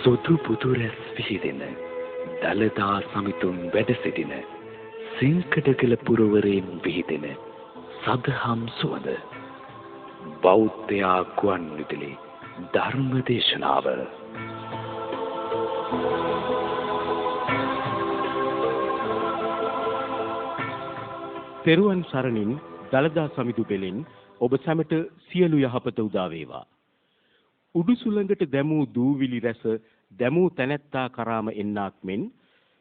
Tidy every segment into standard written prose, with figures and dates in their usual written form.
සොතු පුතුරැස් විහිදෙන දළදා සමිතුන් වැඩ සිටින සිංකඩගල පුරවරයෙන් විහිදෙන සදහම් සුවඳ බෞද්ධයා ගුවන් විදුලි ධර්ම දේශනාව තෙරුවන් සරණින් දළදා සමිඳු පෙළෙන් ඔබ සැමට සියලු යහපත උදා වේවා. උඩු සුළඟට දැමූ දූවිලි රැස දැමූ තැනැත්තා කරාම එන්නාක් මෙන්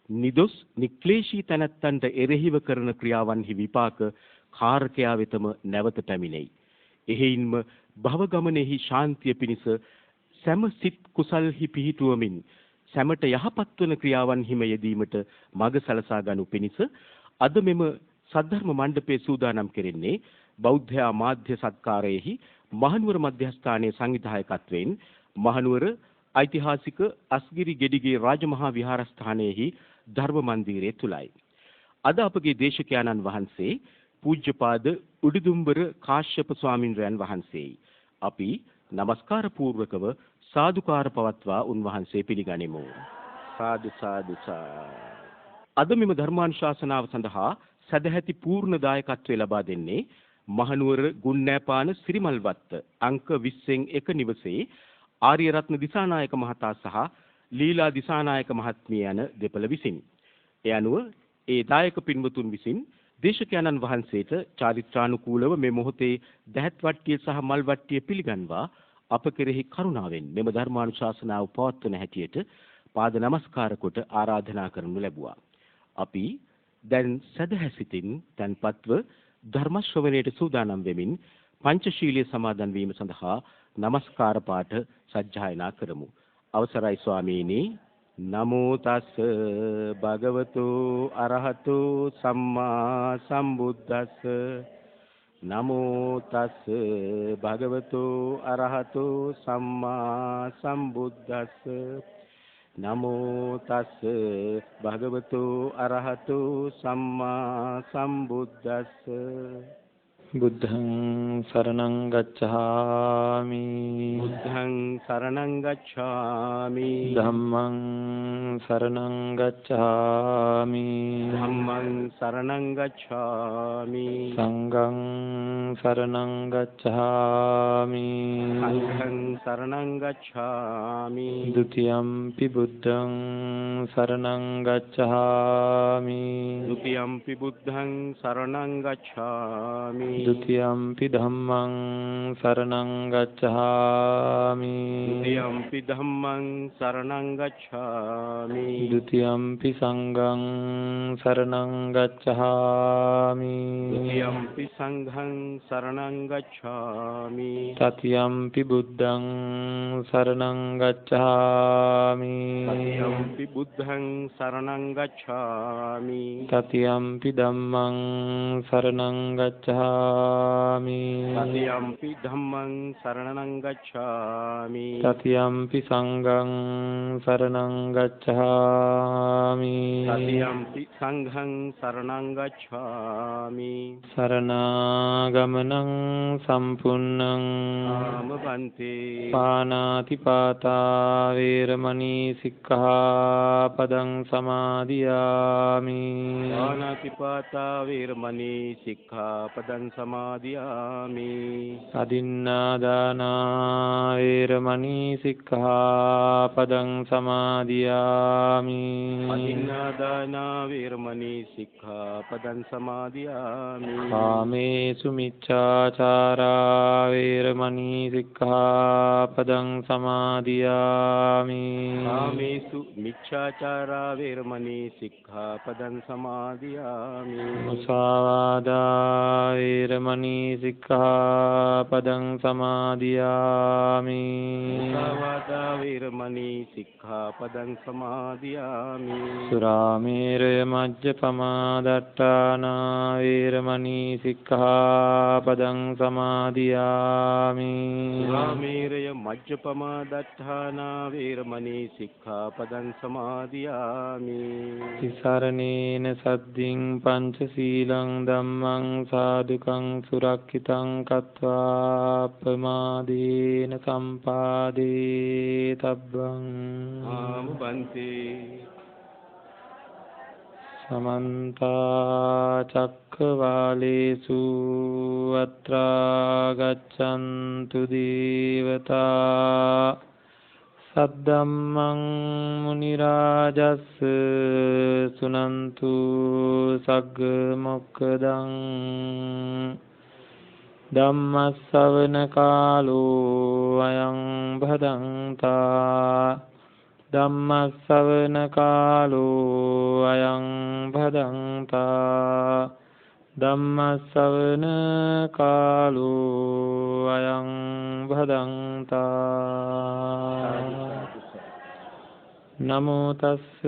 නිදොස් නික්ලේශී තැනැත්තන්ට එරෙහිව කරන ක්‍රියාවන්හි විපාක කාරකයා වෙතම නැවත පැමිණෙයි. එහෙයින්ම භව ගමනේහි ශාන්තිය පිණිස සෑම සිත් කුසල්හි පිහිටුවමින් සැමට යහපත් වන ක්‍රියාවන්හිම යෙදීමට මඟ සලසා ගනු පිණිස අද මෙම සද්ධර්ම මණ්ඩපයේ සූදානම් කෙරෙන්නේ බෞද්ධ මාධ්‍ය සත්කාරයේහි මහනුවර මධ්‍යස්ථානයේ සංවිධායකත්වයෙන් මහනුවර ඓතිහාසික අස්ගිරි ගෙඩිගේ රාජමහා විහාරස්ථානයේහි ධර්ම මන්දිරයේ තුලයි. අද අපගේ දේශකයන්න් වහන්සේ පූජ්‍යපාද උඩුදුම්බර කාශ්‍යප ස්වාමින්වයන් වහන්සේයි. අපි নমස්කාර පූර්වකව සාදුකාර පවත්වා උන්වහන්සේ පිළිගනිමු. සාදු සාදු අද මෙම ධර්මානුශාසනාව සඳහා සදැහැති පූර්ණ දායකත්වය ලබා දෙන්නේ මහනුවර ගුණ්නෑපාන සිරිමල්වත්ත අංක 20න් 1 නිවසේ ආර්යරත්න දිසානායක මහතා සහ ලීලා දිසානායක මහත්මිය යන දෙපළ විසින්. ඒ අනුව ඒ දායක පින්වතුන් විසින් දේශකයන්න් වහන්සේට චාරිත්‍රානුකූලව මේ මොහොතේ දහත් වට්ටිය සහ මල් වට්ටිය පිළිගන්වා අප කෙරෙහි කරුණාවෙන් මෙම ධර්මානුශාසනාව පවත්වන හැටියට පාද නමස්කාර කොට ආරාධනා කරනු ලැබුවා. අපි දැන් සදහැසිතින් තන්පත්ව ධර්ම ශ්‍රවණයට සූදානම් වෙමින් පංචශීලයේ සමාදන් වීම සඳහා নমස්කාර පාඨ සජ්ජායනා කරමු. අවසරයි ස්වාමීනි. නමෝ තස් භගවතු අරහතු සම්මා සම්බුද්දස්ස. නමෝ තස් භගවතු අරහතු සම්මා සම්බුද්දස්ස. නමෝ තස් භගවතු අරහතු සම්මා සම්බුද්දස්ස. බුද්ධං සරණං ගච්ඡාමි. බුද්ධං සරණං ගච්ඡාමි. ධම්මං සරණං ගච්ඡාමි. ධම්මං සරණං ගච්ඡාමි. සංඝං සරණං ගච්ඡාමි. සංඝං සරණං ගච්ඡාමි. ဒ ුතියම්පි බුද්ධං සරණං ගච්ඡාමි. ဒ ුතියම්පි බුද්ධං සරණං ගච්ඡාමි. ဒ ුතියම්පි ධම්මං සරණං ගච්ඡාමි. ဒ ුතියම්පි ධම්මං සරණං ගච්ඡාමි. ဒ ුතියම්පි සංඝං සරණං ගච්ඡාමි. ဒ ුතියම්පි සංඝං සරණං ගච්ඡාමි. තතියම්පි බුද්ධං සරණං ගච්ඡාමි. තතියම්පි බුද්ධං සරණං ගච්ඡාමි. තතියම්පි ධම්මං සරණං ගච්ඡාමි. තතියම්පි ධම්මං සරණං ගච්ඡාමි. තතියම්පි සංඝං සරණං ගච්ඡාමි. තතියම්පි සංඝං සරණං ගච්ඡාමි. සරණාගමනං සම්පුන්නං ආමවන්තේ පානාති පාතා වේරමණී සික්ඛාපදං සමාදියාමි. පානාති පාතා වේරමණී සික්ඛාපදං සමාදියාමි. අදින්නාදානා වේරමණී සික්ඛාපදං සමාදියාමි. අදින්නාදානා වේරමණී සික්ඛාපදං සමාදියාමි. කාමේසු මිච්ඡාචාරා වේරමණී සික්ඛාපදං සමාදියාමි. කාමේසු මිච්ඡාචාරා වේරමණී සික්ඛාපදං සමාදියාමි. මුසාවාදා වේරමණී සික්ඛාපදං සමාදියාමි. මුසාවාදා වේරමණී සික්ඛාපදං සමාදියාමි. සුරාමේරය මජ්ජපමා දට්ඨානා වේරමණී සික්ඛාපදං සමාදියාමි. සුරාමේරය මජ්ජපමා දත්තානා වේරමණී සික්ඛාපදං සමාදියාමි. තිසරණේන සද්ධින් පංචශීලං ධම්මං සාදුකං සුරක්ෂිතං කତ୍වා ප්‍රමාදේන සම්පාදේ තබ්බං. ආමුබන්තේ समन्त चक्रवालेषु अत्रा गच्छन्तु देवता सद्धम्मं मुनिराजस् सुनन्तु सग्ग मोक्खदं ධම්මස්සවන කාලෝ අයං භදංතා ධම්මස්සවන කාලෝ අයං භදංතා ධම්මස්සවන කාලෝ අයං භදංතා. නමෝ තස්ස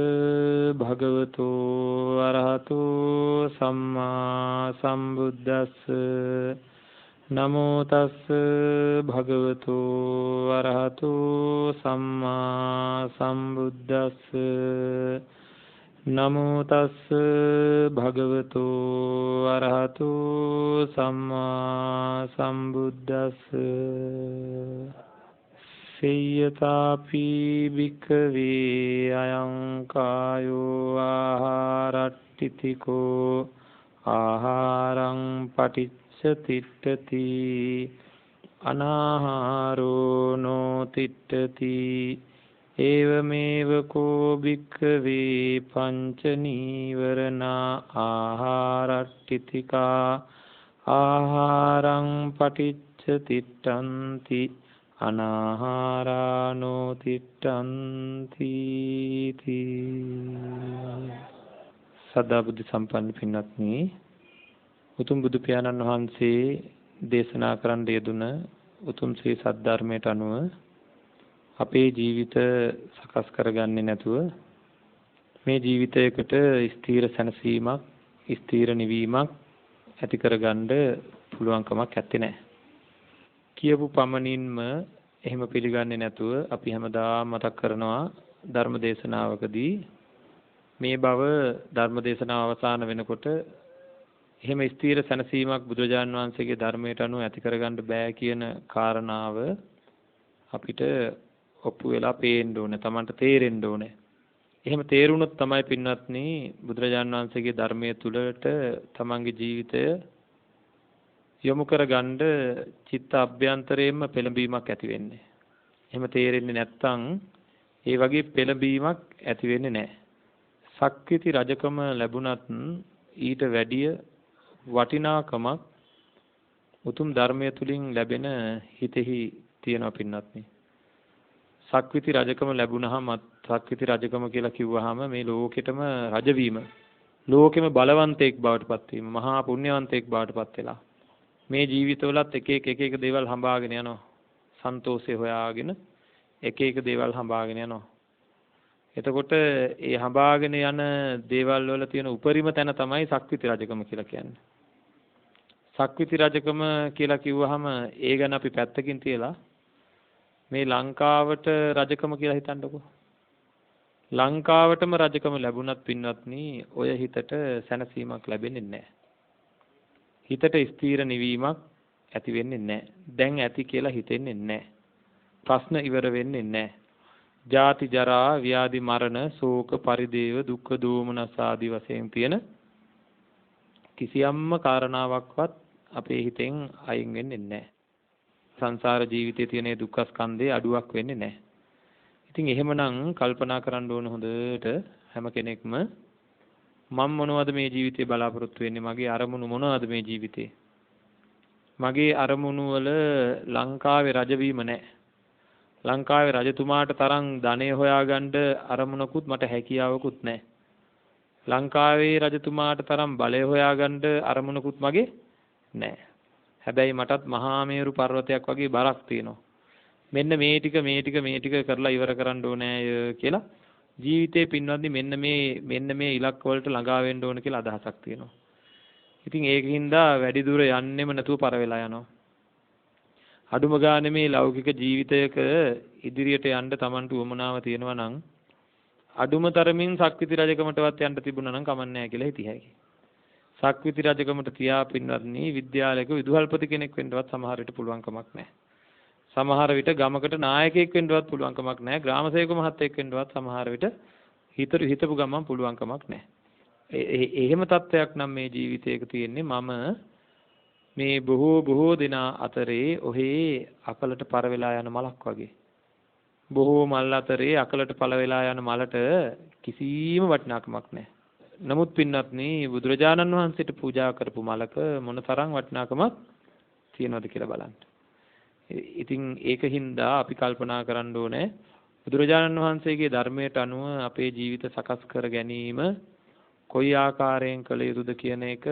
භගවතු අරහතු සම්මා සම්බුද්දස්ස. නමෝ තස්ස භගවතු අරහතු සම්මා සම්බුද්දස්ස. නමෝ තස්ස භගවතු අරහතු සම්මා සම්බුද්දස්ස. සේයතාපි භික්ඛවේ අයං කායෝ ආහාරට්ඨිතිකෝ ආහාරං තිට්ඨති අනාහාරෝ නොතිට්ඨති. ඒවමේව කෝ භික්ඛවේ පංච නීවරණා ආහාරට්ඨිතිකා ආහාරං පටිච්ච තිට්ඨන්ති අනාහාරා නොතිට්ඨන්ති. සදා බුද්ධ සම්පන්න පින්වත්නි, උතුම් බුදු පියාණන් වහන්සේ දේශනා කරන්න යෙදුන උතුම් ශ්‍රී සද්ධර්මයට අනුව අපේ ජීවිත සකස් කරගන්නේ නැතුව මේ ජීවිතයකට ස්ථීර සැනසීමක්, ස්ථීර නිවීමක් ඇති කරගන්න පුළුවන්කමක් ඇත්තේ නැහැ. කියපු පමණින්ම එහෙම පිළිගන්නේ නැතුව අපි හැමදාම මතක් කරනවා ධර්ම දේශනාවකදී මේ බව ධර්ම දේශනාව අවසන් වෙනකොට එහෙම ස්ථීර සැනසීමක් බුදුරජාන් වහන්සේගේ ධර්මයට අනුව ඇති කරගන්න බෑ කියන කාරණාව අපිට ඔප්පු වෙලා පේන්න ඕනේ, Tamanට තේරෙන්න ඕනේ. එහෙම තේරුණොත් තමයි පින්වත්නි බුදුරජාන් වහන්සේගේ ධර්මයේ තුලට Tamanගේ ජීවිතය යොමු කරගන්න චිත්ත අභ්‍යන්තරයෙන්ම පෙළඹීමක් ඇති වෙන්නේ. එහෙම තේරෙන්නේ නැත්නම් ඒ වගේ පෙළඹීමක් ඇති වෙන්නේ නැහැ. සක්විති රජකම ලැබුණත් ඊට වැඩිය වටිනාකමක් උතුම් ධර්මය තුලින් ලැබෙන හිතෙහි තියෙනවා පින්වත්නි. සක්විති රජකම ලැබුණාම, සක්විති රජකම කියලා කිව්වහම මේ ලෝකෙටම රජවීම, ලෝකෙම බලවන්තයෙක් බවට පත් වීම, මහා පුණ්‍යවන්තයෙක් බවට පත් වෙලා මේ ජීවිතවලත් එක එක දේවල් හඹාගෙන යනවා. සන්තෝෂය හොයාගෙන එක එක දේවල් හඹාගෙන යනවා. එතකොට ඒ හඹාගෙන යන දේවල් වල තියෙන උපරිම තැන තමයි සක්විති රජකම කියලා කියන්නේ. සක්විති රජකම කියලා කිව්වහම ඒ ගැන අපි පැත්තකින් තියලා මේ ලංකාවට රජකම කියලා හිතන්නකෝ. ලංකාවටම රජකම ලැබුණත් පින්වත්නි ඔය හිතට සැනසීමක් ලැබෙන්නේ නැහැ. හිතට ස්ථීර නිවීමක් ඇති වෙන්නේ නැහැ. දැන් ඇති කියලා හිතෙන්නේ නැහැ. ප්‍රශ්න ඉවර වෙන්නේ නැහැ. ජාති ජරා ව්‍යාධි මරණ ශෝක පරිදේව දුක්ඛ දෝමනස ආදී වශයෙන් තියෙන කිසියම්ම කාරණාවක්වත් අපේ හිතෙන් අයින් වෙන්නේ නැහැ. සංසාර ජීවිතයේ තියෙන දුක්ඛ ස්කන්ධේ අඩුවක් වෙන්නේ නැහැ. ඉතින් එහෙමනම් කල්පනා කරන්න ඕන හොඳට හැම කෙනෙක්ම මම මොනවද මේ ජීවිතේ බලාපොරොත්තු වෙන්නේ? මගේ අරමුණු මොනවද මේ ජීවිතේ? මගේ අරමුණු වල ලංකාවේ රජවීම නැහැ. ලංකාවේ රජතුමාට තරම් ධනෙ හොයාගන්න අරමුණකුත් මට හැකියාවකුත් නැහැ. ලංකාවේ රජතුමාට තරම් බලය හොයාගන්න අරමුණකුත් මගේ නැහැ. හැබැයි මටත් මහා මේරු පර්වතයක් වගේ බරක් තියෙනවා. මෙන්න මේ ටික කරලා ඉවර කරන්න ඕනේ කියලා ජීවිතේ පින්වත්නි මෙන්න මේ ඉලක්ක වලට ළඟා වෙන්න ඕන කියලා අදහසක් තියෙනවා. ඉතින් ඒකින්ද වැඩි දුර යන්නෙම නැතුව පර වෙලා යනවා. අඩුම ගානේ මේ ලෞකික ජීවිතයක ඉදිරියට යන්න Tamanට උවමනාව තියෙනවා නම් අඩුම තරමින් සක්විති රජකමටවත් යන්න තිබුණා නම් කමක් නැහැ කියලා හිතිය හැකියි. සක්විති රජකමට තියා පින්වත්නි විද්‍යාලයක විදුහල්පති කෙනෙක් වෙන්නවත් සමහර විට පුළුවන් කමක් නැහැ. සමහර විට ගමකට නායකයෙක් වෙන්නවත් පුළුවන් කමක් නැහැ. ග්‍රාමසේවක මහත්තයෙක් වෙන්නවත් සමහර විට හිතපු ගමන් පුළුවන් කමක් නැහැ. එහෙම තත්ත්වයක් නම් මේ ජීවිතයක තියෙන්නේ. මම මේ බොහෝ දෙනා අතරේ ඔහේ අකලට පර වෙලා යන මලක් වගේ. බොහෝ මල් අතරේ අකලට පළ වෙලා යන මලට කිසිම වටිනාකමක් නැහැ. නමුත් පින්වත්නි බුදුරජාණන් වහන්සේට පූජා කරපු මලක මොන තරම් වටිනාකමක් තියෙනවද කියලා බලන්න. ඉතින් ඒකින්ද අපි කල්පනා කරන්න ඕනේ බුදුරජාණන් වහන්සේගේ ධර්මයට අනුව අපේ ජීවිත සකස් කර ගැනීම කොයි ආකාරයෙන් කළ යුතුද කියන එක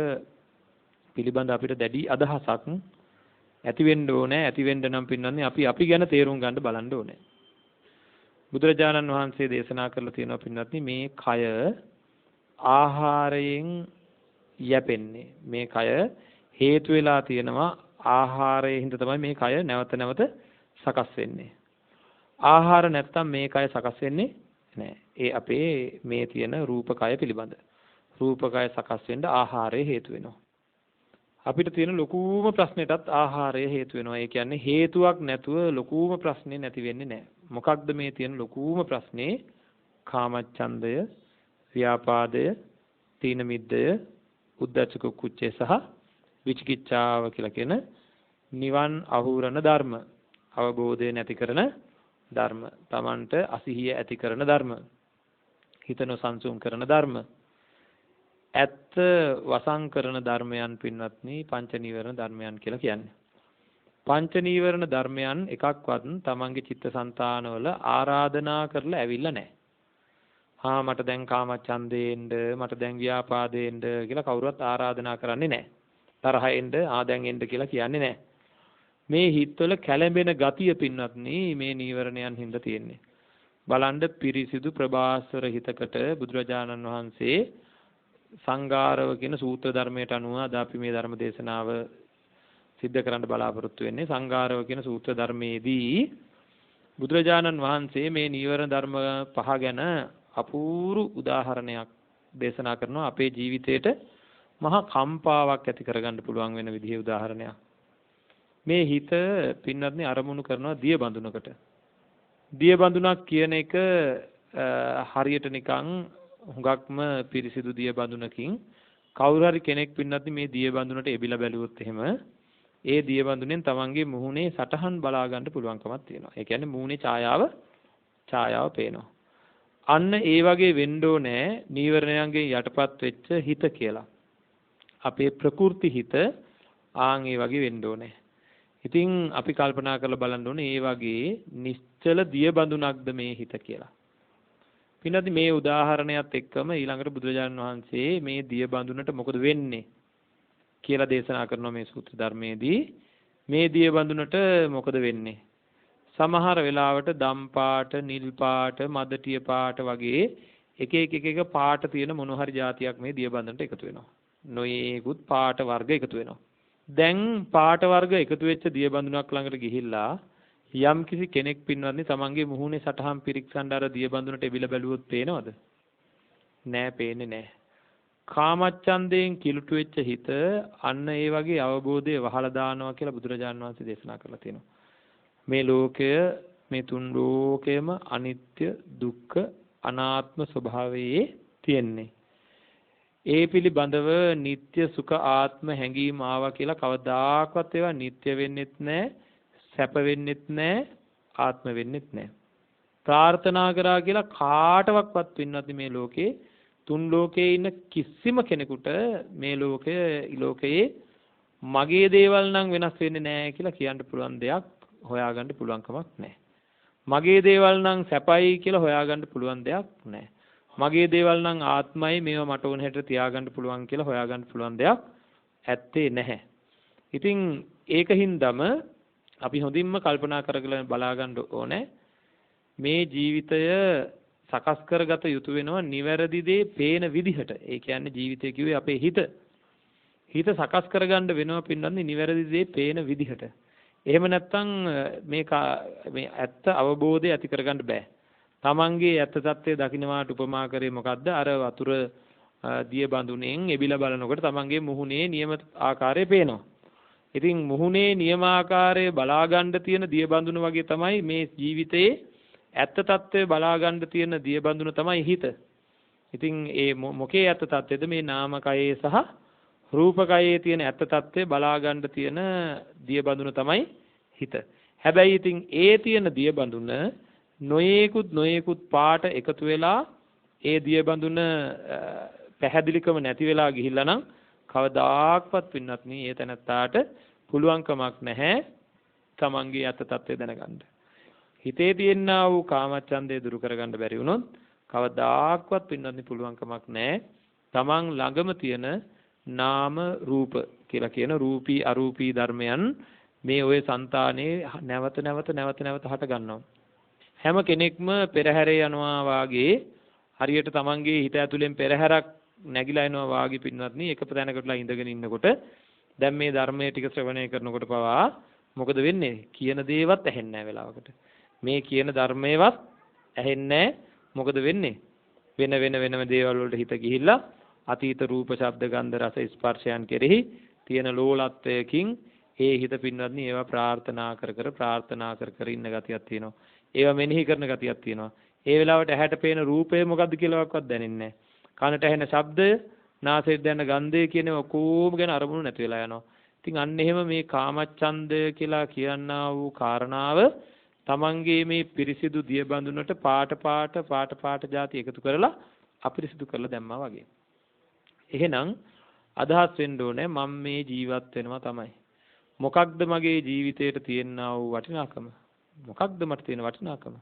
පිළිබඳ අපිට දැඩි අදහසක් ඇති වෙන්න ඕනේ. ඇති වෙන්න නම් පින්වත්නි අපි ගැන තේරුම් ගන්න බලන්න ඕනේ. බුදුරජාණන් වහන්සේ දේශනා කරලා තියෙනවා පින්වත්නි මේ කය ආහාරයෙන් යැපෙන්නේ. මේ කය හේතු වෙලා තියෙනවා ආහාරයෙන් හින්දා තමයි මේ කය නැවත නැවත සකස් වෙන්නේ. ආහාර නැත්තම් මේ කය සකස් වෙන්නේ නැහැ. ඒ අපේ මේ තියෙන රූපකය පිළිබඳ. රූපකය සකස් වෙන්න ආහාරය හේතු වෙනවා. අපිට තියෙන ලොකුම ප්‍රශ්නෙටත් ආහාරය හේතු වෙනවා. ඒ කියන්නේ හේතුවක් නැතුව ලොකුම ප්‍රශ්නේ නැති වෙන්නේ නැහැ. මොකක්ද මේ තියෙන ලොකුම ප්‍රශ්නේ? කාමච්ඡන්දය, ව්‍යාපාදය, තීන මිද්දය, උද්ධච්ච කුච්චය සහ විචිකිච්ඡාව කියලා කියන නිවන් අහුරන ධර්ම, අවබෝධය නැති කරන ධර්ම, Tamanට අසිහිය ඇති කරන ධර්ම, හිත නොසන්සුන් කරන ධර්ම, ඇත්ත වසං කරන ධර්මයන් පින්වත්නි පංච නීවරණ ධර්මයන් කියලා කියන්නේ. පංච නීවරණ ධර්මයන් එකක්වත් තමන්ගේ චිත්තසංතානවල ආරාධනා කරලා ඇවිල්ලා නැහැ. මට දැන් කාමච්ඡන්දේෙන්ද මට දැන් ව්‍යාපාදේෙන්ද කියලා කවුරුවත් ආරාධනා කරන්නේ නැහැ. තරහෙන්ද දැන් එන්න කියලා කියන්නේ නැහැ. මේ හිතවල කැළඹෙන ගතිය පින්වත්නි මේ නීවරණයන් හින්දා තියෙන්නේ. බලන්න පිරිසිදු ප්‍රභාස්වර හිතකට බුදුරජාණන් වහන්සේ සංඝාරව කියන සූත්‍ර ධර්මයට අනුව අද අපි මේ ධර්ම දේශනාව සිද්ධ කරන්න බලාපොරොත්තු වෙන්නේ. සංඝාරව කියන සූත්‍ර ධර්මයේදී බුදුරජාණන් වහන්සේ මේ නීවරණ ධර්ම පහ ගැන අපූර්ව උදාහරණයක් දේශනා කරනවා. අපේ ජීවිතේට මහා කම්පාවක් ඇති කරගන්න පුළුවන් වෙන විදිහේ උදාහරණයක්. මේ හිත පින්වත්නි අරමුණු කරනවා දිය බඳුනකට. දිය බඳුනක් කියන එක හරියට නිකන් හුඟක්ම පිරිසිදු දිය බඳුනකින් කවුරු හරි කෙනෙක් පින්නත් මේ දිය බඳුනට එබිලා බැලුවොත් එහෙම ඒ දිය බඳුනෙන් තමන්ගේ මුහුණේ සටහන් බලා ගන්න පුළුවන්කමක් තියෙනවා. ඒ කියන්නේ මුහුණේ ඡායාව පේනවා. අන්න ඒ වගේ වෙන්න ඕනේ නීවරණයන්ගෙන් යටපත් වෙච්ච හිත කියලා. අපේ ප්‍රකෘති හිත ඒ වගේ වෙන්න ඕනේ. ඉතින් අපි කල්පනා කරලා බලන්න ඕනේ ඒ වගේ නිශ්චල දිය බඳුනක්ද මේ හිත කියලා. පින්නත් මේ උදාහරණයත් එක්කම ඊළඟට බුදුරජාණන් වහන්සේ මේ දිය බඳුනට මොකද වෙන්නේ කියලා දේශනා කරනවා මේ සූත්‍ර ධර්මයේදී. මේ දිය බඳුනට මොකද වෙන්නේ? සමහර වෙලාවට දම් පාට, නිල් පාට, මදටිය පාට වගේ එක පාට තියෙන මොන හරි જાතියක් මේ දිය බඳුනට එකතු වෙනවා. නොයේකුත් පාට වර්ග එකතු වෙනවා. දැන් පාට වර්ග එකතු වෙච්ච දිය බඳුනක් ළඟට ගිහිල්ලා යම් කිසි කෙනෙක් පින්වත්නි තමන්ගේ මුහුණේ සටහන් පිරික්සන්න අර දිය බඳුනට එබිලා බැලුවොත් පේනවද? නෑ, පේන්නේ නෑ. කාමච්ඡන්දයෙන් කිලුටු වෙච්ච හිත අන්න ඒ වගේ අවබෝධය වහලා දානවා කියලා බුදුරජාණන් වහන්සේ දේශනා කරලා තියෙනවා. මේ ලෝකය, මේ තුන් ලෝකයම අනිත්‍ය, දුක්ඛ, අනාත්ම ස්වභාවයේ තියෙන්නේ. ඒ පිළිබඳව නিত্য සුඛ ආත්ම හැඟීම් ආවා කියලා කවදාකවත් ඒවා නিত্য වෙන්නෙත් නෑ, සැප වෙන්නෙත් නෑ, ආත්ම වෙන්නෙත් නෑ. ප්‍රාර්ථනා කරා කියලා කාටවත් පින්නත් මේ ලෝකේ තුන් ලෝකේ ඉන්න කිසිම කෙනෙකුට මේ ලෝකයේ මගේ දේවල් නම් වෙනස් වෙන්නේ නෑ කියලා කියන්න පුළුවන් දෙයක් හොයාගන්න පුළුවන් කමක් නෑ. මගේ දේවල් නම් සැපයි කියලා හොයාගන්න පුළුවන් දෙයක් නෑ. මගේ දේවල් නම් ආත්මයි මේවා මට ඕන හැටියට තියාගන්න පුළුවන් කියලා හොයාගන්න පුළුවන් දෙයක් ඇත්තේ නැහැ. ඉතින් ඒකින්දම අපි හොඳින්ම කල්පනා කරගෙන බලා ගන්න ඕනේ මේ ජීවිතය සකස් කරගත යුතු වෙනවා නිවැරදි දේ පේන විදිහට. ඒ කියන්නේ ජීවිතය කිව්වේ අපේ හිත සකස් කරගන්න වෙනවා පින්නන්නේ නිවැරදි දේ පේන විදිහට. එහෙම නැත්නම් මේ ඇත්ත අවබෝධය ඇති කරගන්න බෑ. තමන්ගේ ඇත්ත తත්වයේ දකින්නවාට උපමා කරේ මොකද්ද? අර වතුර දිය බඳුනෙන් එබිලා බලනකොට තමන්ගේ මුහුණේ නියම ආකාරය පේනවා. ඉතින් මුහුණේ නියම ආකාරය බලා ගන්න තියෙන දිය බඳුන වගේ තමයි මේ ජීවිතයේ ඇත්ත తත්වයේ බලා ගන්න තියෙන දිය බඳුන තමයි හිත. ඉතින් ඒ මොකේ ඇත්ත తත්වයේද? මේ නාමකයේ සහ රූපකයේ තියෙන ඇත්ත తත්වයේ බලා ගන්න තියෙන දිය බඳුන තමයි හිත. හැබැයි ඉතින් ඒ තියෙන දිය බඳුන නොයේකුත් පාට එකතු වෙලා ඒ දිය බඳුන පැහැදිලිකම නැති වෙලා ගිහිල්ලා නම් කවදාක්වත් පින්නත් නේ ඒ තැනත්තාට පුළුවන්කමක් නැහැ තමන්ගේ ඇත්ත తත්වය දැනගන්න. හිතේ තියෙනා වූ කාමච්ඡන්දය දුරු කරගන්න බැරි වුණොත් කවදාක්වත් පින්නත් පුළුවන්කමක් නැහැ තමන් ළඟම තියෙන නාම රූප කියලා කියන රූපී අරූපී ධර්මයන් මේ ඔය సంతානේ නැවත හට ගන්නවා. හැම කෙනෙක්ම පෙරහැරේ යනවා වාගේ හරියට තමන්ගේ හිත ඇතුලෙන් පෙරහැරක් නැగిලා එනවා වාගේ පින්වත්නි එක තැනකටලා ඉඳගෙන ඉන්නකොට දැන් මේ ධර්මයේ ටික ශ්‍රවණය කරනකොට පවා මොකද වෙන්නේ? කියන දේවත් ඇහෙන්නේ නැහැ වෙලාවකට. මේ කියන ධර්මයේවත් ඇහෙන්නේ නැහැ. මොකද වෙන්නේ? වෙනම දේවල් වලට හිත ගිහිල්ලා අතීත රූප ශබ්ද ගන්ධ රස ස්පර්ශයන් කෙරෙහි තියෙන ලෝලත්වයකින් ඒ හිත පින්වත්නි ඒවා ප්‍රාර්ථනා කර ඉන්න ගතියක් තියෙනවා. ඒවා මෙනෙහි කරන ගතියක් තියෙනවා. ඒ වෙලාවට ඇහැට පේන රූපය මොකද්ද කියලාවත් දැනෙන්නේ නැහැ. කනට ඇහෙන ශබ්දය, නාසයට දැනෙන ගන්ධය කියන ඔක්කොම ගැන අරමුණු නැති වෙලා යනවා. ඉතින් අන්න එහෙම මේ කාමච්ඡන්දය කියලා කියනා වූ කාරණාව තමන්ගේ මේ පිරිසිදු දිය බඳුනට පාට જાති එකතු කරලා අපිරිසිදු කරලා දැම්මා වගේ. එහෙනම් අදහස් වෙන්න ඕනේ මම මේ ජීවත් වෙනවා තමයි. මොකක්ද මගේ ජීවිතේට තියෙනා වූ වටිනාකම? මොකක්ද මට තියෙන වටිනාකම?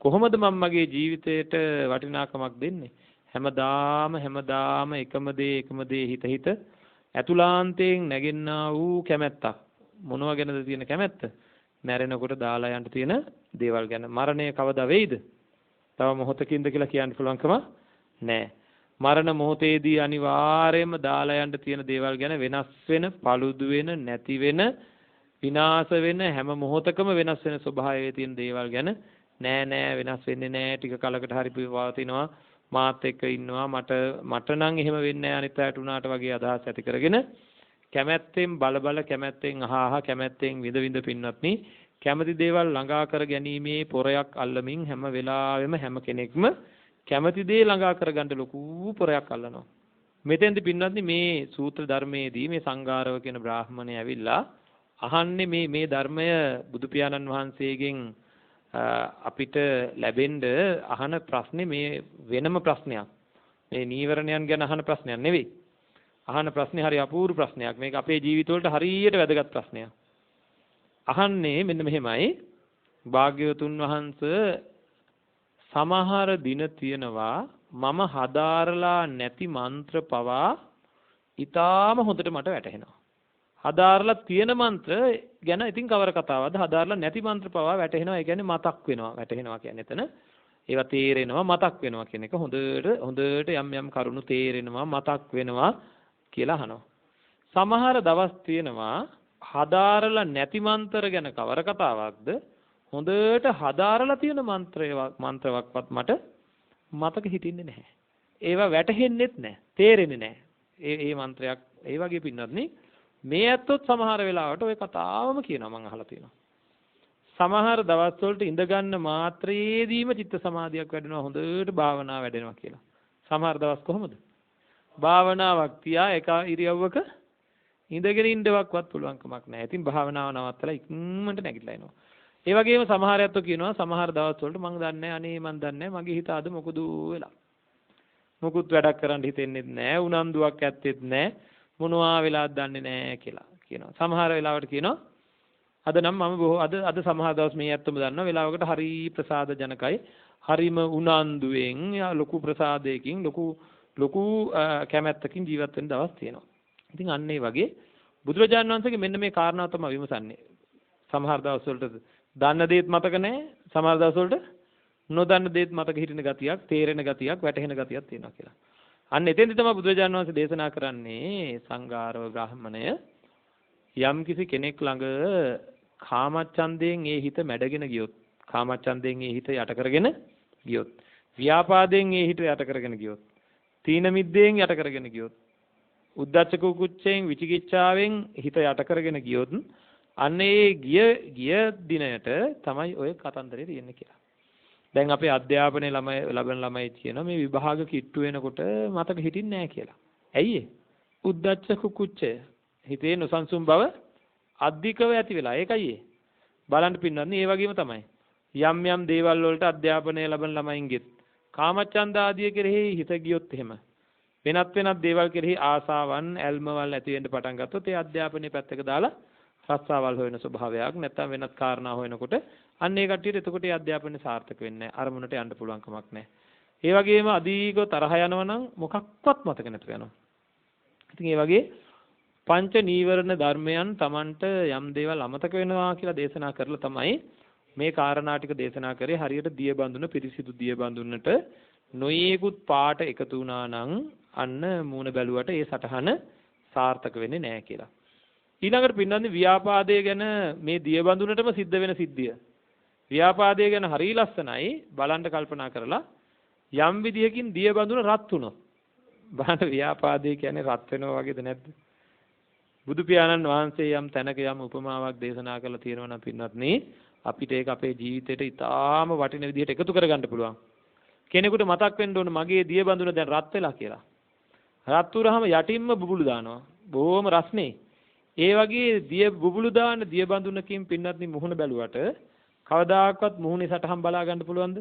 කොහොමද මම මගේ ජීවිතේට වටිනාකමක් දෙන්නේ? හැමදාම එකම දේ හිත ඇතුලාන්තයෙන් නැගෙන්නා වූ කැමැත්තක්. මොනවා ගැනද තියෙන කැමැත්ත? මැරෙනකොට දාලා යන්න තියෙන දේවල් ගැන. මරණය කවදා වෙයිද? තව මොහොතකින්ද කියලා කියන්න පුළුවන්කම නැහැ. මරණ මොහොතේදී අනිවාර්යයෙන්ම දාලා යන්න තියෙන දේවල් ගැන වෙනස් වෙන, paludu වෙන, නැති වෙන, විනාශ වෙන හැම මොහොතකම වෙනස් වෙන ස්වභාවයේ තියෙන දේවල් ගැන නෑ වෙනස් වෙන්නේ නෑ. ටික කලකට හරි පවතිනවා. මාත් එක්ක ඉන්නවා. මට නම් එහෙම වෙන්නේ නෑ අනිත් අයට උනාට වගේ අදහස් ඇති කරගෙන කැමැත්තෙන් බල කැමැත්තෙන් අහහ කැමැත්තෙන් විඳ පින්වත්නි කැමැති දේවල් ළඟා කර ගැනීමේ පොරයක් අල්ලමින් හැම වෙලාවෙම හැම කෙනෙක්ම කැමැති දේ ළඟා කරගන්න ලොකු පොරයක් අල්ලනවා. මෙතෙන්දි පින්වත්නි මේ සූත්‍ර ධර්මයේදී මේ සංඝාරව කියන බ්‍රාහ්මණය ඇවිල්ලා අහන්නේ මේ ධර්මය බුදු පියාණන් වහන්සේගෙන් අපිට ලැබෙන්න අහන ප්‍රශ්නේ මේ වෙනම ප්‍රශ්නයක්. මේ නීවරණයන් ගැන අහන ප්‍රශ්නයක් නෙවෙයි. අහන ප්‍රශ්නේ හරි අපූර්ව ප්‍රශ්නයක්. මේක අපේ ජීවිතවලට හරියට වැදගත් ප්‍රශ්නයක්. අහන්නේ මෙන්න මෙහෙමයි. භාග්‍යවතුන් වහන්සේ සමහර දින තියෙනවා මම හදාරලා නැති මන්ත්‍ර පවා ඊටාම හොඳට මට වැටහෙනවා. හදාරලා තියෙන මන්ත්‍ර ගැන ඉතින් කවර කතාවක්ද? හදාරලා නැති මන්ත්‍ර පවා වැටහෙනවා. ඒ කියන්නේ මතක් වෙනවා. වැටහෙනවා කියන්නේ එතන ඒවා තේරෙනවා මතක් වෙනවා කියන එක හොඳට යම් කරුණු තේරෙනවා මතක් වෙනවා කියලා අහනවා. සමහර දවස් තියෙනවා හදාරලා නැති මන්ත්‍ර ගැන කවර කතාවක්ද? හොඳට හදාරලා තියෙන මන්ත්‍රයක්වත් මට මතක හිටින්නේ නැහැ. ඒවා වැටහෙන්නෙත් නැහැ. තේරෙන්නේ නැහැ. ඒ මන්ත්‍රයක් ඒ වගේ පින්නත්නේ මේ ඇත්තොත් සමහර වෙලාවට ওই කතාවම කියනවා මම අහලා තියෙනවා. සමහර දවස් වලට ඉඳ ගන්න මාත්‍රයේදීම චිත්ත සමාධියක් වැඩෙනවා හොඳට භාවනාව වැඩෙනවා කියලා. සමහර දවස් කොහොමද? භාවනාවක් තියා එක ඉරියව්වක ඉඳගෙන ඉන්නවක්වත් පුළුවන්කමක් නැහැ. ඉතින් භාවනාව නවත්තලා ඉක්මනට නැගිටලා එනවා. ඒ වගේම සමහර අයත් කියනවා සමහර දවස් වලට මම දන්නේ අනේ මම දන්නේ මගේ හිත අද මොකද වෙලා. මොකුත් වැඩක් කරන්න හිතෙන්නේ නැහැ. උනන්දුවක් ඇත්තෙත් නැහැ. මොනවා වෙලාද දන්නේ නැහැ කියලා කියනවා. සමහර වෙලාවට කියනවා අද නම් මම අද සමහර දවස් මේ ඇත්තම දන්නවා වෙලාවකට හරි ප්‍රසාද ජනකයි. හරිම උනන්දුවෙන් ලොකු ප්‍රසාදයකින් ලොකු කැමැත්තකින් ජීවත් වෙන දවස් තියෙනවා. ඉතින් අන්න ඒ වගේ බුදුරජාණන් වහන්සේගේ මෙන්න මේ කාරණාව තමයි විමසන්නේ. සමහර දවස් වලට දන්න දේත් මතක නැහැ. සමහර දවස් වලට නොදන්න දේත් මතක හිටින ගතියක්, තේරෙන ගතියක්, වැටහෙන ගතියක් තියෙනවා කියලා. අන්න එතෙන්දි තමයි බුදුරජාණන් වහන්සේ දේශනා කරන්නේ සංඝාරව බ්‍රාහ්මණය යම් කිසි කෙනෙක් ළඟ කාමච්ඡන්දයෙන් ඒ හිත මැඩගෙන ගියොත්, කාමච්ඡන්දයෙන් ඒ හිත යට කරගෙන ගියොත්, ව්‍යාපාදයෙන් ඒ හිත යට කරගෙන ගියොත්, තීන මිද්දයෙන් යට කරගෙන ගියොත්, උද්ධච්ච කුකුච්චයෙන් විචිකිච්ඡාවෙන් හිත යට කරගෙන ගියොත්, අන්න ඒ ගිය දිනයට තමයි ඔය කතන්දරේ තියෙන්නේ කියලා. දැන් අපේ අධ්‍යාපනයේ ලබන ළමයි කියනවා මේ විභාග කිට්ටු වෙනකොට මතක හිටින්නේ නැහැ කියලා. ඇයි ඒ? උද්ධච්ච කුකුච්චය හිතේ නොසන්සුන් බව අධිකව ඇති වෙලා. ඒකයි ඒ. බලන්න පින්නන්නේ ඒ වගේම තමයි. යම් යම් දේවල් වලට අධ්‍යාපනයේ ලබන ළමයින්ගෙත් කාමච්ඡන්ද ආදිය කෙරෙහි හිත ගියොත් එහෙම වෙනත් දේවල් කෙරෙහි ආසාවන් ඇල්මවල් ඇති වෙන්න පටන් ගත්තොත් ඒ අධ්‍යාපනයේ පැත්තක දාලා රස්සාවල් හොයන ස්වභාවයක් නැත්නම් වෙනත් කාරණා හොයනකොට අන්න ඒ කට්ටියට එතකොට ඒ අධ්‍යාපනය සාර්ථක වෙන්නේ නැහැ. අරමුණට යන්න පුළුවන් කමක් නැහැ. ඒ වගේම අධික තරහ යනවා නම් මොකක්වත් මතක නැතුව යනවා. ඉතින් ඒ වගේ පංච නීවරණ ධර්මයන් Tamanට යම් දේවල් අමතක වෙනවා කියලා දේශනා කරලා තමයි මේ කාරණා ටික දේශනා කරේ. හරියට දිය බඳුන පිරිසිදු දිය බඳුනට නොයේකුත් පාට එකතු වුණා නම් අන්න මූණ බැලුවට ඒ සටහන සාර්ථක වෙන්නේ නැහැ කියලා. ඊළඟට පින්නන්නේ ව්‍යාපාදය ගැන මේ දිය බඳුනටම සිද්ධ වෙන සිද්ධිය. ව්‍යාපාදය ගැන හරි ලස්සනයි බලන්න කල්පනා කරලා යම් විදියකින් දිය බඳුන රත් වුණොත් බලන්න ව්‍යාපාදය කියන්නේ රත් වෙනවා වගේද නැද්ද? බුදු පියාණන් වහන්සේ යම් තැනක යම් උපමාවක් දේශනා කරලා තියෙනවා නම් පින්වත්නි අපිට ඒක අපේ ජීවිතේට ඉතාම වටින විදිහට එකතු කරගන්න පුළුවන්. කෙනෙකුට මතක් වෙන්න ඕන මගේ දිය බඳුන දැන් රත් වෙලා කියලා. රත් වුනහම යටින්ම බුබුලු දානවා. බොහොම රස්නේ. ඒ වගේ දිය බුබුලු දාන දිය බඳුනකින් පින්වත්නි මුහුණ බැලුවට කවදාකවත් මුහුණේ සටහන් බලා ගන්න පුළුවන්ද?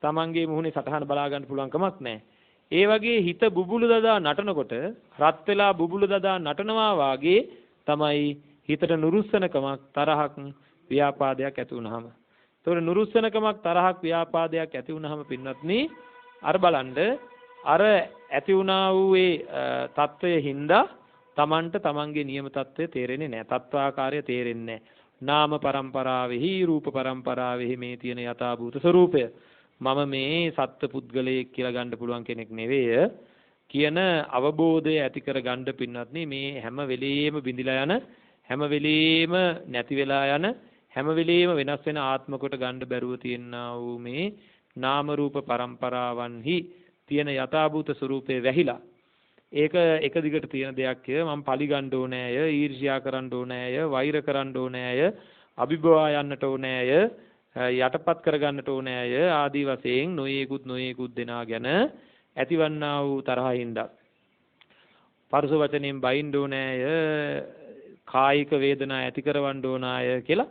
Tamange මුහුණේ සටහන බලා ගන්න පුළුවන් කමක් නැහැ. ඒ වගේ හිත බුබුලු දදා නටනකොට රත් වෙලා බුබුලු දදා නටනවා වාගේ තමයි හිතට නුරුස්සනකමක් තරහක් ව්‍යාපාදයක් ඇති වුනහම. ඒතකොට නුරුස්සනකමක් තරහක් ව්‍යාපාදයක් ඇති වුනහම පින්වත්නි අර බලන්න අර ඇති වුණා වූ ඒ తত্ত্বය හින්දා Tamanට Tamanගේ නියම తত্ত্বය තේරෙන්නේ නැහැ. తত্ত্বාකාරය තේරෙන්නේ නැහැ. නාම પરම්පරාවෙහි රූප પરම්පරාවෙහි මේ තියෙන යථාභූත ස්වરૂපය මම මේ සත්ත්ව පුද්ගලයෙක් කියලා ගන්න පුළුවන් කෙනෙක් නෙවෙය කියන අවබෝධය ඇති කර ගන්න පින්නත්නේ මේ හැම වෙලෙම බිඳිලා යන හැම වෙලෙම නැති වෙලා යන හැම වෙලෙම වෙනස් වෙන ආත්ම කොට ගන්න බැරුව තියෙනා වූ මේ නාම රූප પરම්පරාවන්හි තියෙන යථාභූත ස්වરૂපේ වැහිලා ඒක එක දිගට තියෙන දෙයක් මම පලි ගන්න ඕනෑය ඊර්ෂ්‍යා කරන්න ඕනෑය වෛර කරන්න ඕනෑය අභිභවා යන්නට ඕනෑය යටපත් කරගන්නට ඕනෑය ආදී වශයෙන් නොයේකුත් දෙනා ගැන ඇතිවන්නා වූ තරහින්ද පරස වචනෙන් බයින්න ඕනෑය කායික වේදනා ඇති කරවන්න ඕනාය කියලා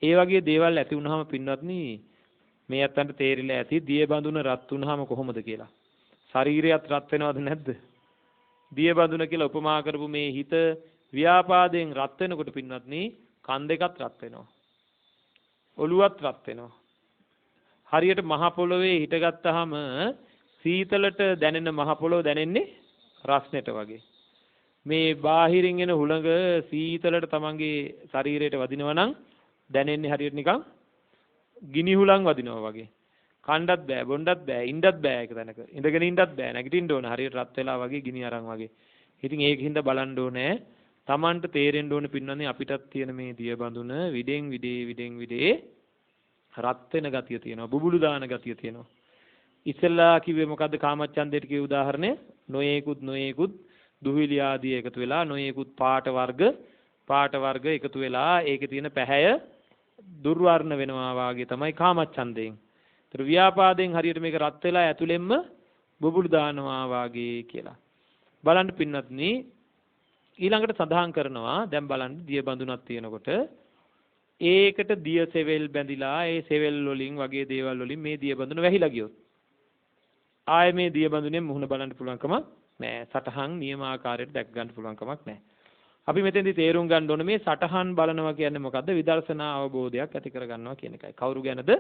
ඒ වගේ දේවල් ඇති වුනහම පින්වත්නි මේ අතන්ට තේරිලා ඇති දිය බඳුන රත් වුනහම කොහොමද කියලා ශරීරයත් රත් වෙනවද නැද්ද දිය බඳුන කියලා උපමා කරපු මේ හිත ව්‍යාපාදයෙන් රත් වෙනකොට පින්වත්නි කන් දෙකත් රත් වෙනවා ඔළුවත් රත් වෙනවා හරියට මහ පොළොවේ හිටගත්තාම සීතලට දැනෙන මහ පොළොව දැනෙන්නේ රස්නෙට වගේ මේ බාහිරින් එන හුළඟ සීතලට තමන්ගේ ශරීරයට වදිනවා නම් දැනෙන්නේ හරියට නිකන් ගිනි හුළං වදිනවා වගේ කණ්ඩත් බෑ බොණ්ඩත් බෑ ඉන්නත් බෑ ඒක තැනක ඉඳගෙන ඉන්නත් බෑ නැගිටින්න ඕන හරියට රත් වෙලා වගේ ගිනි අරන් වගේ ඉතින් ඒකින්ද බලන්න ඕනේ තමන්ට තේරෙන්න ඕනේ පින්නන්නේ අපිටත් තියෙන මේ දිය බඳුන විඩෙන් විඩේ රත් වෙන ගතිය තියෙනවා බුබුලු දාන ගතිය තියෙනවා ඉස්සෙල්ලා කිව්වේ මොකද්ද කාමච්ඡන්දයට කිව්ව උදාහරණය නොයේකුත් දුහිලි ආදී එකතු වෙලා නොයේකුත් පාට වර්ග එකතු වෙලා ඒකේ තියෙන පැහැය දුර්වර්ණ වෙනවා වාගේ තමයි කාමච්ඡන්දයෙන්. ඒතර ව්‍යාපාදයෙන් හරියට මේක රත් වෙලා ඇතුළෙන්ම බුබුලු දානවා වාගේ කියලා. බලන්න පින්වත්නි ඊළඟට සඳහන් කරනවා දැන් බලන්න දිය බඳුනක් තියෙනකොට ඒකට දිය සෙවල් බැඳිලා ඒ සෙවල් වලින් වගේ දේවල් වලින් මේ දිය බඳුන වැහිලා ගියොත් ආයේ මේ දිය බඳුනේ මුහුණ බලන්න පුළුවන්කම නෑ සටහන් නියමාකාරයට දැක් ගන්න පුළුවන් කමක් නෑ. අපි මෙතෙන්දී තේරුම් ගන්න ඕනේ මේ සටහන් බලනවා කියන්නේ මොකද්ද? විදර්ශනා අවබෝධයක් ඇති කර ගන්නවා කියන එකයි. කවුරු ගැනද?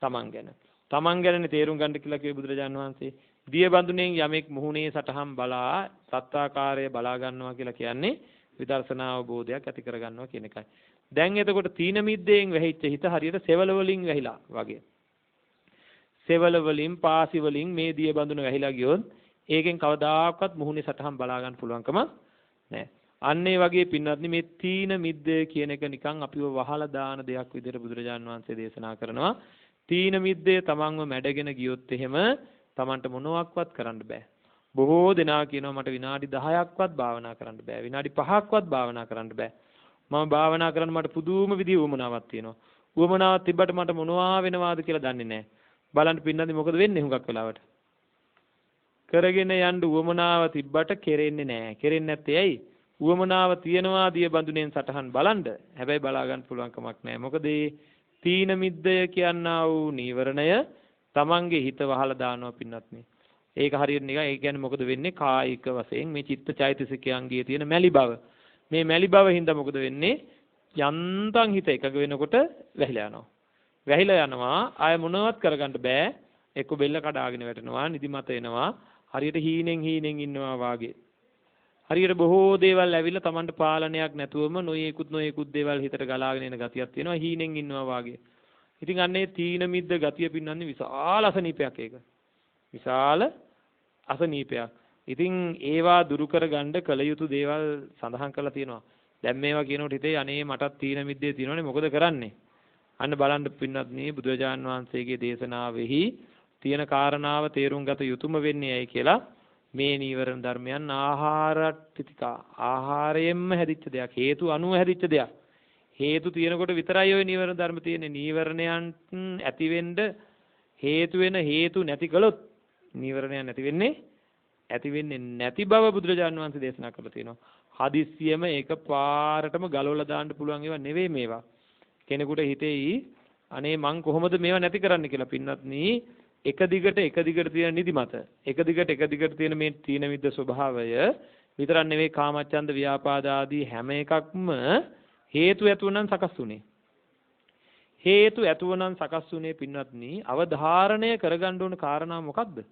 තමන් ගැන. තමන් ගැනනේ තේරුම් ගන්න කියලා කිව්වේ බුදුරජාණන් වහන්සේ. දිය බඳුනෙන් යමෙක් මුහුණේ සටහන් බලා සත්‍යාකාරය බලා ගන්නවා කියලා කියන්නේ විදර්ශනා අවබෝධයක් ඇති කර ගන්නවා කියන එකයි. දැන් එතකොට තීන මිද්දෙන් වැහිච්ච හිත හරියට සෙවල වලින් වැහිලා වගේ. සෙවල වලින් පාසි වලින් මේ දිය බඳුන වැහිලා ගියොත් ඒකෙන් කවදාකවත් මුහුණේ සටහන් බලා ගන්න පුළුවන්කම නැහැ. අන්න ඒ වගේ පින්වත්නි මේ තීන මිද්දය කියන එක නිකන් අපිව වහලා දාන දෙයක් විදිහට බුදුරජාන් වහන්සේ දේශනා කරනවා. තීන මිද්දේ තමන්ව මැඩගෙන ගියොත් එහෙම තමන්ට මොනවත්වත් කරන්න බෑ. බොහෝ දෙනා කියනවා මට විනාඩි 10ක්වත් භාවනා කරන්න බෑ. විනාඩි 5ක්වත් භාවනා කරන්න බෑ. මම භාවනා කරන්න මට පුදුම විදිහේ උවමනාවක් තියෙනවා. උවමනාවක් තිබ්බට මට මොනවා වෙනවාද කියලා දන්නේ නැහැ. බලන්න පින්නන්දි මොකද වෙන්නේ හුඟක් වෙලාවට? කරගෙන යන්න උවමනාව තිබ්බට කෙරෙන්නේ නැහැ. කෙරෙන්නේ නැත්තේ ඇයි? උවමනාව තියනවා දිය බඳුනෙන් සටහන් බලන්න. හැබැයි බලා ගන්න පුළුවන් කමක් නැහැ. මොකද තීන මිද්දය කියනා වූ නීවරණය තමන්ගේ හිත වහලා දානවා පින්නත්නි. ඒක හරියට නිකන් ඒ කියන්නේ මොකද වෙන්නේ? කායික වශයෙන් මේ චිත්ත චෛතසිකයන්ගේ තියෙන මැලි බව. මේ මැලි බව හින්දා මොකද වෙන්නේ? යන්තම් හිත එකග වෙනකොට වැහිලා යනවා. වැහිලා යනවා ආය මොනවත් කරගන්න බෑ. එක්ක බෙල්ල කඩාගෙන වැටෙනවා, නිදිමත එනවා. හරියට හීනෙන් ඉන්නවා වාගේ. හරියට බොහෝ දේවල් ඇවිල්ලා Tamanට පාලනයක් නැතුවම නොයේකුත් දේවල් හිතට ගලාගෙන එන ගතියක් තියෙනවා. හීනෙන් ඉන්නවා වාගේ. ඉතින් අන්නේ තීන මිද්ද ගතිය පින්නන්නේ විශාල අසනීපයක් ඒක. විශාල අසනීපයක්. ඉතින් ඒවා දුරු කරගන්න කල යුතු දේවල් සඳහන් කරලා තියෙනවා. දැන් මේවා කියනකොට හිතේ අනේ මටත් තීන මිද්දේ තියෙනවනේ මොකද කරන්නේ? අන්න බලන්න පින්නත්නි බුදුරජාන් වහන්සේගේ දේශනාවෙහි තියෙන කාරණාව තේරුම් ගත යුතුම වෙන්නේ ඇයි කියලා මේ නීවරණ ධර්මයන් ආහාරයෙන්ම හැදිච්ච දෙයක්. හේතු අනුව හැදිච්ච දෙයක්. හේතු තියෙනකොට විතරයි ওই නීවරණ ධර්ම තියෙන්නේ. නීවරණයන් ඇති වෙන්න හේතු වෙන හේතු නැති කළොත් නීවරණයන් ඇති වෙන්නේ නැති බව බුදුරජාණන් වහන්සේ දේශනා කරලා තියෙනවා. හදිස්සියම ඒක පාරටම ගලවලා දාන්න පුළුවන් ඒවා නෙවෙයි මේවා. කෙනෙකුට හිතෙයි අනේ මං කොහොමද මේවා නැති කරන්න කියලා. පින්වත්නි එක දිගට තියෙන නිදිමත, එක දිගට තියෙන මේ තීන මිද්ද ස්වභාවය විතරක් නෙවෙයි කාමච්ඡන්ද ව්‍යාපාද ආදී හැම එකක්ම හේතු ඇතුවනම් සකස් උනේ. හේතු ඇතුවනම් සකස් උනේ පින්වත්නි අවධාරණය කරගන්න ඕන කාරණා මොකක්ද?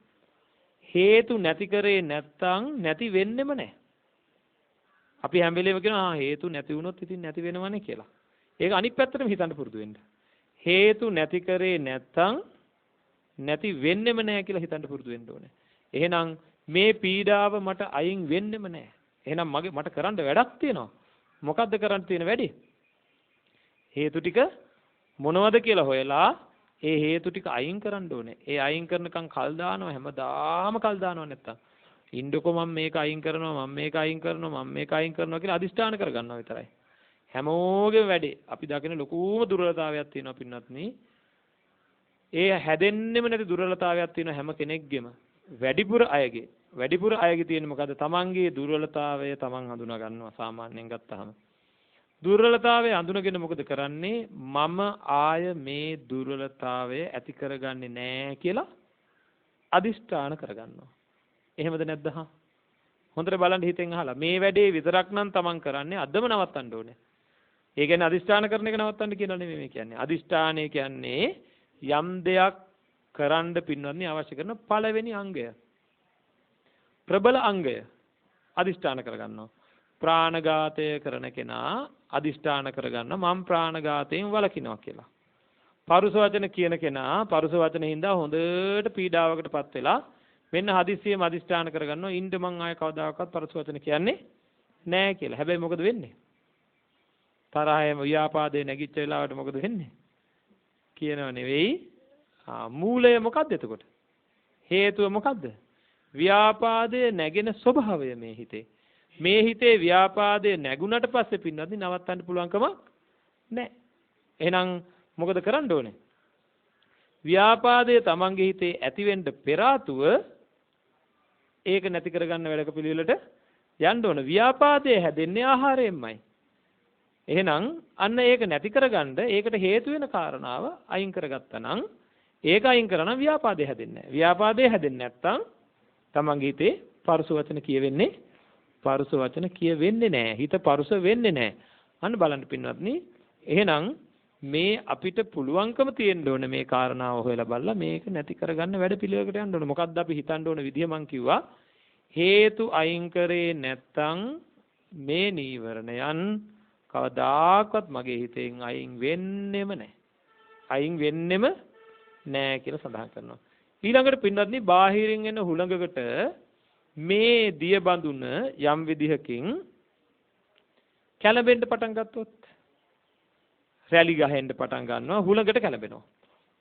හේතු නැති කරේ නැත්තම් නැති වෙන්නෙම නැහැ. අපි හැම වෙලේම කියනවා හේතු නැති වුණොත් ඉතින් නැති වෙනවනේ කියලා. ඒක අනිත් පැත්තටම හිතන්න පුරුදු වෙන්න. හේතු නැති කරේ නැත්තම් නැති වෙන්නෙම නැහැ කියලා හිතන්න පුරුදු වෙන්න ඕනේ. එහෙනම් මේ පීඩාව මට අයින් වෙන්නෙම නැහැ. එහෙනම් මට කරන්න වැඩක් තියෙනවා. මොකද්ද කරන්න තියෙන වැඩේ? හේතු ටික මොනවද කියලා හොයලා ඒ හේතු ටික අයින් කරන්න ඕනේ. ඒ අයින් කරනකම් කල් දානවා හැමදාම කල් දානවා නැත්තම්. ඉන්නකො මම මේක අයින් කරනවා කියලා අදිෂ්ඨාන කරගන්නවා විතරයි. හැමෝගෙම වැඩේ. අපි දකින ලොකුම දුර්වලතාවයක් තියෙනවා පින්වත්නි. ඒ හැදෙන්නෙම නැති දුර්වලතාවයක් තියෙන හැම කෙනෙක්ගෙම වැඩිපුර අයගේ තියෙන මොකද්ද? තමන්ගේ දුර්වලතාවය තමන් හඳුනා ගන්නවා සාමාන්‍යයෙන් ගත්තාම. දුර්වලතාවය හඳුනගෙන මොකද කරන්නේ? මම ආය මේ දුර්වලතාවය ඇති කරගන්නේ නැහැ කියලා අදිෂ්ඨාන කරගන්නවා. එහෙමද නැද්ද? හොඳට බලන්න හිතෙන් අහලා. මේ වැඩේ විතරක් නම් තමන් කරන්නේ අදම නවත්තන්න ඕනේ. ඒ කියන්නේ අදිෂ්ඨාන කරන එක නවත්තන්න කියලා නෙමෙයි මේ කියන්නේ. අදිෂ්ඨානය කියන්නේ යම් දෙයක් කරන්න පින්වත්නි අවශ්‍ය කරන පළවෙනි අංගය. ප්‍රබල අංගය අදිෂ්ඨාන කරගන්නවා. ප්‍රාණඝාතය කරන කෙනා අදිෂ්ඨාන කරගන්නවා මම ප්‍රාණඝාතයෙන් වළකිනවා කියලා. පරුස වචන කියන කෙනා පරුස වචන හින්දා හොඳට පීඩාවකටපත් වෙලා මෙන්න හදිස්සියෙම අදිෂ්ඨාන කරගන්නවා ඉන්න මං ආය කවදාකවත් පරුස වචන කියන්නේ නැහැ කියලා. හැබැයි මොකද වෙන්නේ? තරහයම ව්‍යාපාදේ නැගිච්ච වෙලාවට මොකද වෙන්නේ? කියනව නෙවෙයි. මූලය මොකද්ද එතකොට? හේතුව මොකද්ද? ව්‍යාපාදයේ නැගෙන ස්වභාවය මේ හිතේ. මේ හිතේ ව්‍යාපාදයේ නැගුණට පස්සේ පින්නත් නවත්තන්න පුළුවන්කම නැහැ. එහෙනම් මොකද කරන්න ඕනේ? ව්‍යාපාදයේ තමන්ගේ හිතේ ඇතිවෙන්න පෙර ආතුව ඒක නැති කරගන්න වැඩක පිළිවෙලට යන්න ඕන. ව්‍යාපාදයේ හැදෙන්නේ ආහාරයෙන්මයි. එහෙනම් අන්න ඒක නැති කරගන්න ඒකට හේතු වෙන කාරණාව අයින් කරගත්තා නම් ඒක අයින් කරා නම් ව්‍යාපාදේ හැදෙන්නේ නැහැ. ව්‍යාපාදේ හැදෙන්නේ නැත්නම් තමන්ගේ හිතේ පරුස වචන කියවෙන්නේ නැහැ. හිත පරුස වෙන්නේ නැහැ. අන්න බලන්න පින්වත්නි. එහෙනම් මේ අපිට පුළුවන්කම තියෙන්න ඕනේ මේ කාරණාව හොයලා බලලා මේක නැති කරගන්න වැඩ පිළිවෙලකට යන්න ඕනේ. මොකද්ද අපි හිතන්න ඕන විදිය මං කිව්වා. හේතු අයින් කරේ නැත්නම් මේ නීවරණයන් කවදාකවත් මගේ හිතෙන් අයින් වෙන්නෙම නැහැ කියලා සඳහන් කරනවා. ඊළඟට පින්වත්නි බාහිරින් එන හුළඟකට මේ දිය බඳුන යම් විදිහකින් කැළඹෙන්න පටන් ගත්තොත් රැලි ගහෙන්න පටන් ගන්නවා හුලඟට කැළඹෙනවා.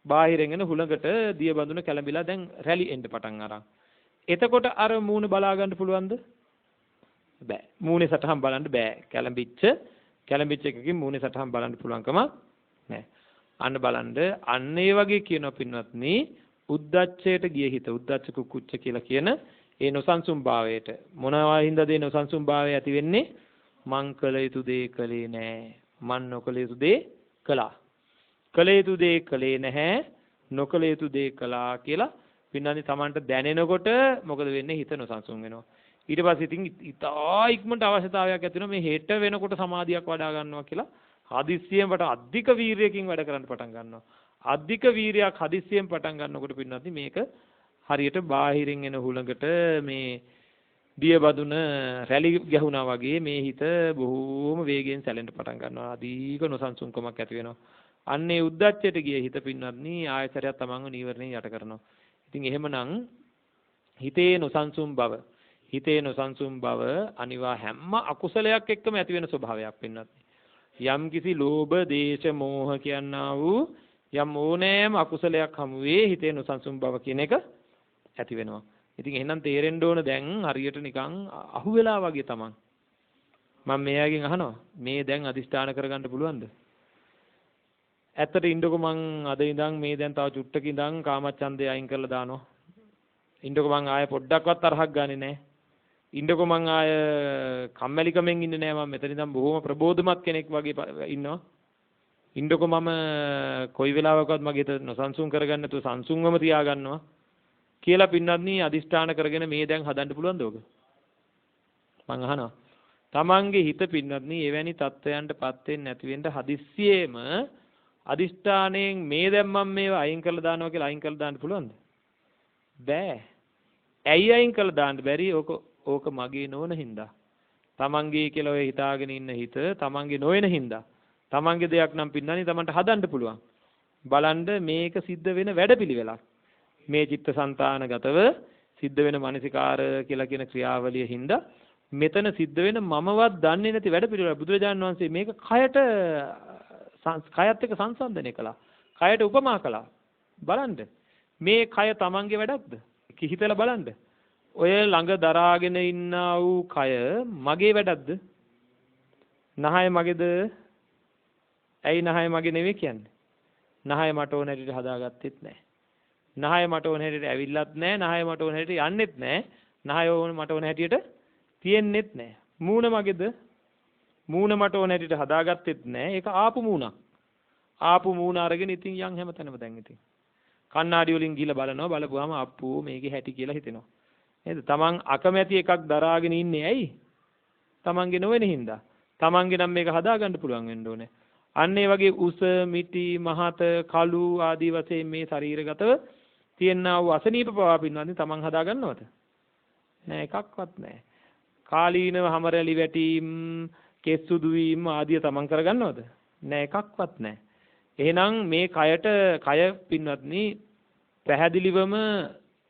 බාහිරින් එන හුලඟට දිය බඳුන කැළඹිලා දැන් රැලි එන්න පටන් අරන්. එතකොට අර මූණ බලා ගන්න පුළුවන්ද? බෑ. මූණේ සටහන් බලන්න බෑ. කැළඹිච්ච එකකින් මූණේ සටහන් බලන්න පුළුවන්කම නෑ. අන්න බලන්න අන්න ඒ වගේ කියනවා පින්වත්නි උද්දච්චයට ගිය හිත උද්දච්ච කුක්කුච්ච කියලා කියන ඒ නොසන්සුන් භාවයට මොනවා හින්දාද ඒ නොසන්සුන් භාවය ඇති වෙන්නේ? මං කළ යුතු දේ කළේ නෑ. මං නොකළ යුතු දේ කළා. කළ යුතු දේ කළේ නැහැ. නොකළ යුතු දේ කළා කියලා පින්නන්නේ Tamanට දැනෙනකොට මොකද වෙන්නේ? හිත නොසන්සුන් වෙනවා. ඊට පස්සේ ඉතින් ඉතා ඉක්මනට අවශ්‍යතාවයක් ඇති වෙනවා මේ හෙට වෙනකොට සමාධියක් වඩා ගන්නවා කියලා හදිස්සියෙන් වට අධික වීරියකින් වැඩ කරන්න පටන් ගන්නවා. අධික වීරියක් හදිස්සියෙන් පටන් ගන්නකොට පින්නන්නේ මේක හරියට බාහිරින් එන හුලඟට මේ දියබදුන රැලි ගැහුණා වගේ මේ හිත බොහෝම වේගයෙන් සැලෙන්න පටන් ගන්නවා. අධික නොසන්සුන්කමක් ඇති වෙනවා. අන්නේ උද්දච්චයට ගිය හිත පින්නත්නි ආයතරයක් තමන්ව නීවරණයෙන් යට කරනවා. ඉතින් එහෙමනම් හිතේ නොසන්සුන් බව අනිවා හැම අකුසලයක් එක්කම ඇති වෙන ස්වභාවයක් පින්නත්නි. යම් කිසි ලෝභ, දේශ, මෝහ කියනා වූ යම් ඕනෑම අකුසලයක් හමුවේ හිතේ නොසන්සුන් බව කියන එක ඇති වෙනවා. ඉතින් එහෙනම් තේරෙන්න ඕන දැන් හරියට නිකන් අහුවෙලා වගේ තමන්. මම මෙයාගෙන් අහනවා මේ දැන් අදිෂ්ඨාන කරගන්න පුළුවන්ද? ඇත්තට ඉන්නකො මං අද ඉඳන් මේ දැන් තව චුට්ටක ඉඳන් කාමච්ඡන්දේ අයින් කරලා දානවා. ඉන්නකො මං ආයෙ පොඩ්ඩක්වත් තරහක් ගන්නෙ නැහැ. ඉන්නකො මං ආයෙ කම්මැලිකමෙන් ඉන්නේ නැහැ. මම මෙතන ඉඳන් බොහොම ප්‍රබෝධමත් කෙනෙක් වගේ ඉන්නවා. ඉන්නකො මම කොයි වෙලාවකවත් මගේ හිත නොසන්සුන් කරගන්න නැතුව සංසුන්වම තියාගන්නවා කියලා පින්නත්නි අදිෂ්ඨාන කරගෙන මේ දැන් හදන්න පුළුවන්ද ඔක? මං අහනවා. තමන්ගේ හිත පින්නත්නි එවැනි තත්ත්වයන්ටපත් වෙන්නේ නැති වෙන්න හදිස්සියෙම අදිෂ්ඨාණයෙන් මේ දැන් මම මේවා අයින් කරලා දානවා කියලා අයින් කරලා දාන්න පුළුවන්ද? බෑ. ඇයි අයින් කරලා දාන්න බැරි? ඕක මගේ නොවන හින්දා. තමන්ගේ කියලා ඔය හිතාගෙන ඉන්න හිත තමන්ගේ නොවන හින්දා. තමන්ගේ දෙයක් නම් පින්නන්නේ තමන්ට හදන්න පුළුවන්. බලන්න මේක සිද්ධ වෙන වැඩපිළිවෙලක්. මේ චිත්තසංතානගතව සිද්ධ වෙන මානසිකාර කියලා කියන ක්‍රියාවලිය හින්දා මෙතන සිද්ධ වෙන මමවත් දන්නේ නැති වැඩපිළිවෙල බුදුරජාණන් වහන්සේ මේක කයට එක්ක සංසන්දනය කළා. කයට උපමා කළා. බලන්න. මේ කය තමන්ගේ වැඩක්ද? කිහිතලා බලන්න. ඔය ළඟ දරාගෙන ඉන්නා වූ කය මගේ වැඩක්ද? නහය මගේද? ඇයි නහය මගේ නෙවෙයි කියන්නේ? නහය මට ඕන හැටියට හදාගත්තෙත් නැහැ. නහය මට ඕන හැටියට ඇවිල්ලත් නැහැ. නහය මට ඕන හැටියට යන්නෙත් නැහැ. නහය මට ඕන හැටියට තියෙන්නෙත් නැහැ. මූණ මගේද? මූණ මට ඕන හැටියට හදාගත්තෙත් නැහැ. ඒක ආපු මූණක්. ආපු මූණ අරගෙන ඉතින් යන් හැමතැනම දැන් ඉතින්. කණ්ණාඩි වලින් ගිහලා බලනවා. බලපුවාම අප්පෝ මේකේ හැටි කියලා හිතෙනවා. නේද? තමන් අකමැති එකක් දරාගෙන ඉන්නේ ඇයි? තමන්ගේ නොවන හින්දා. තමන්ගේ නම් මේක හදාගන්න පුළුවන් වෙන්න ඕනේ. අන්න ඒ වගේ උස, මිටි, මහත, කළු ආදී වශයෙන් මේ ශරීරගතව තියෙනා වූ අසනීප පවා පින්නන්නේ තමන් හදා ගන්නවද? නෑ, එකක්වත් නෑ. කාලීනව හැමරැලි වැටීම්, කෙස් සුදු වීම ආදී තමන් කරගන්නවද? නෑ, එකක්වත් නෑ. එහෙනම් මේ කය පින්වත්නි පැහැදිලිවම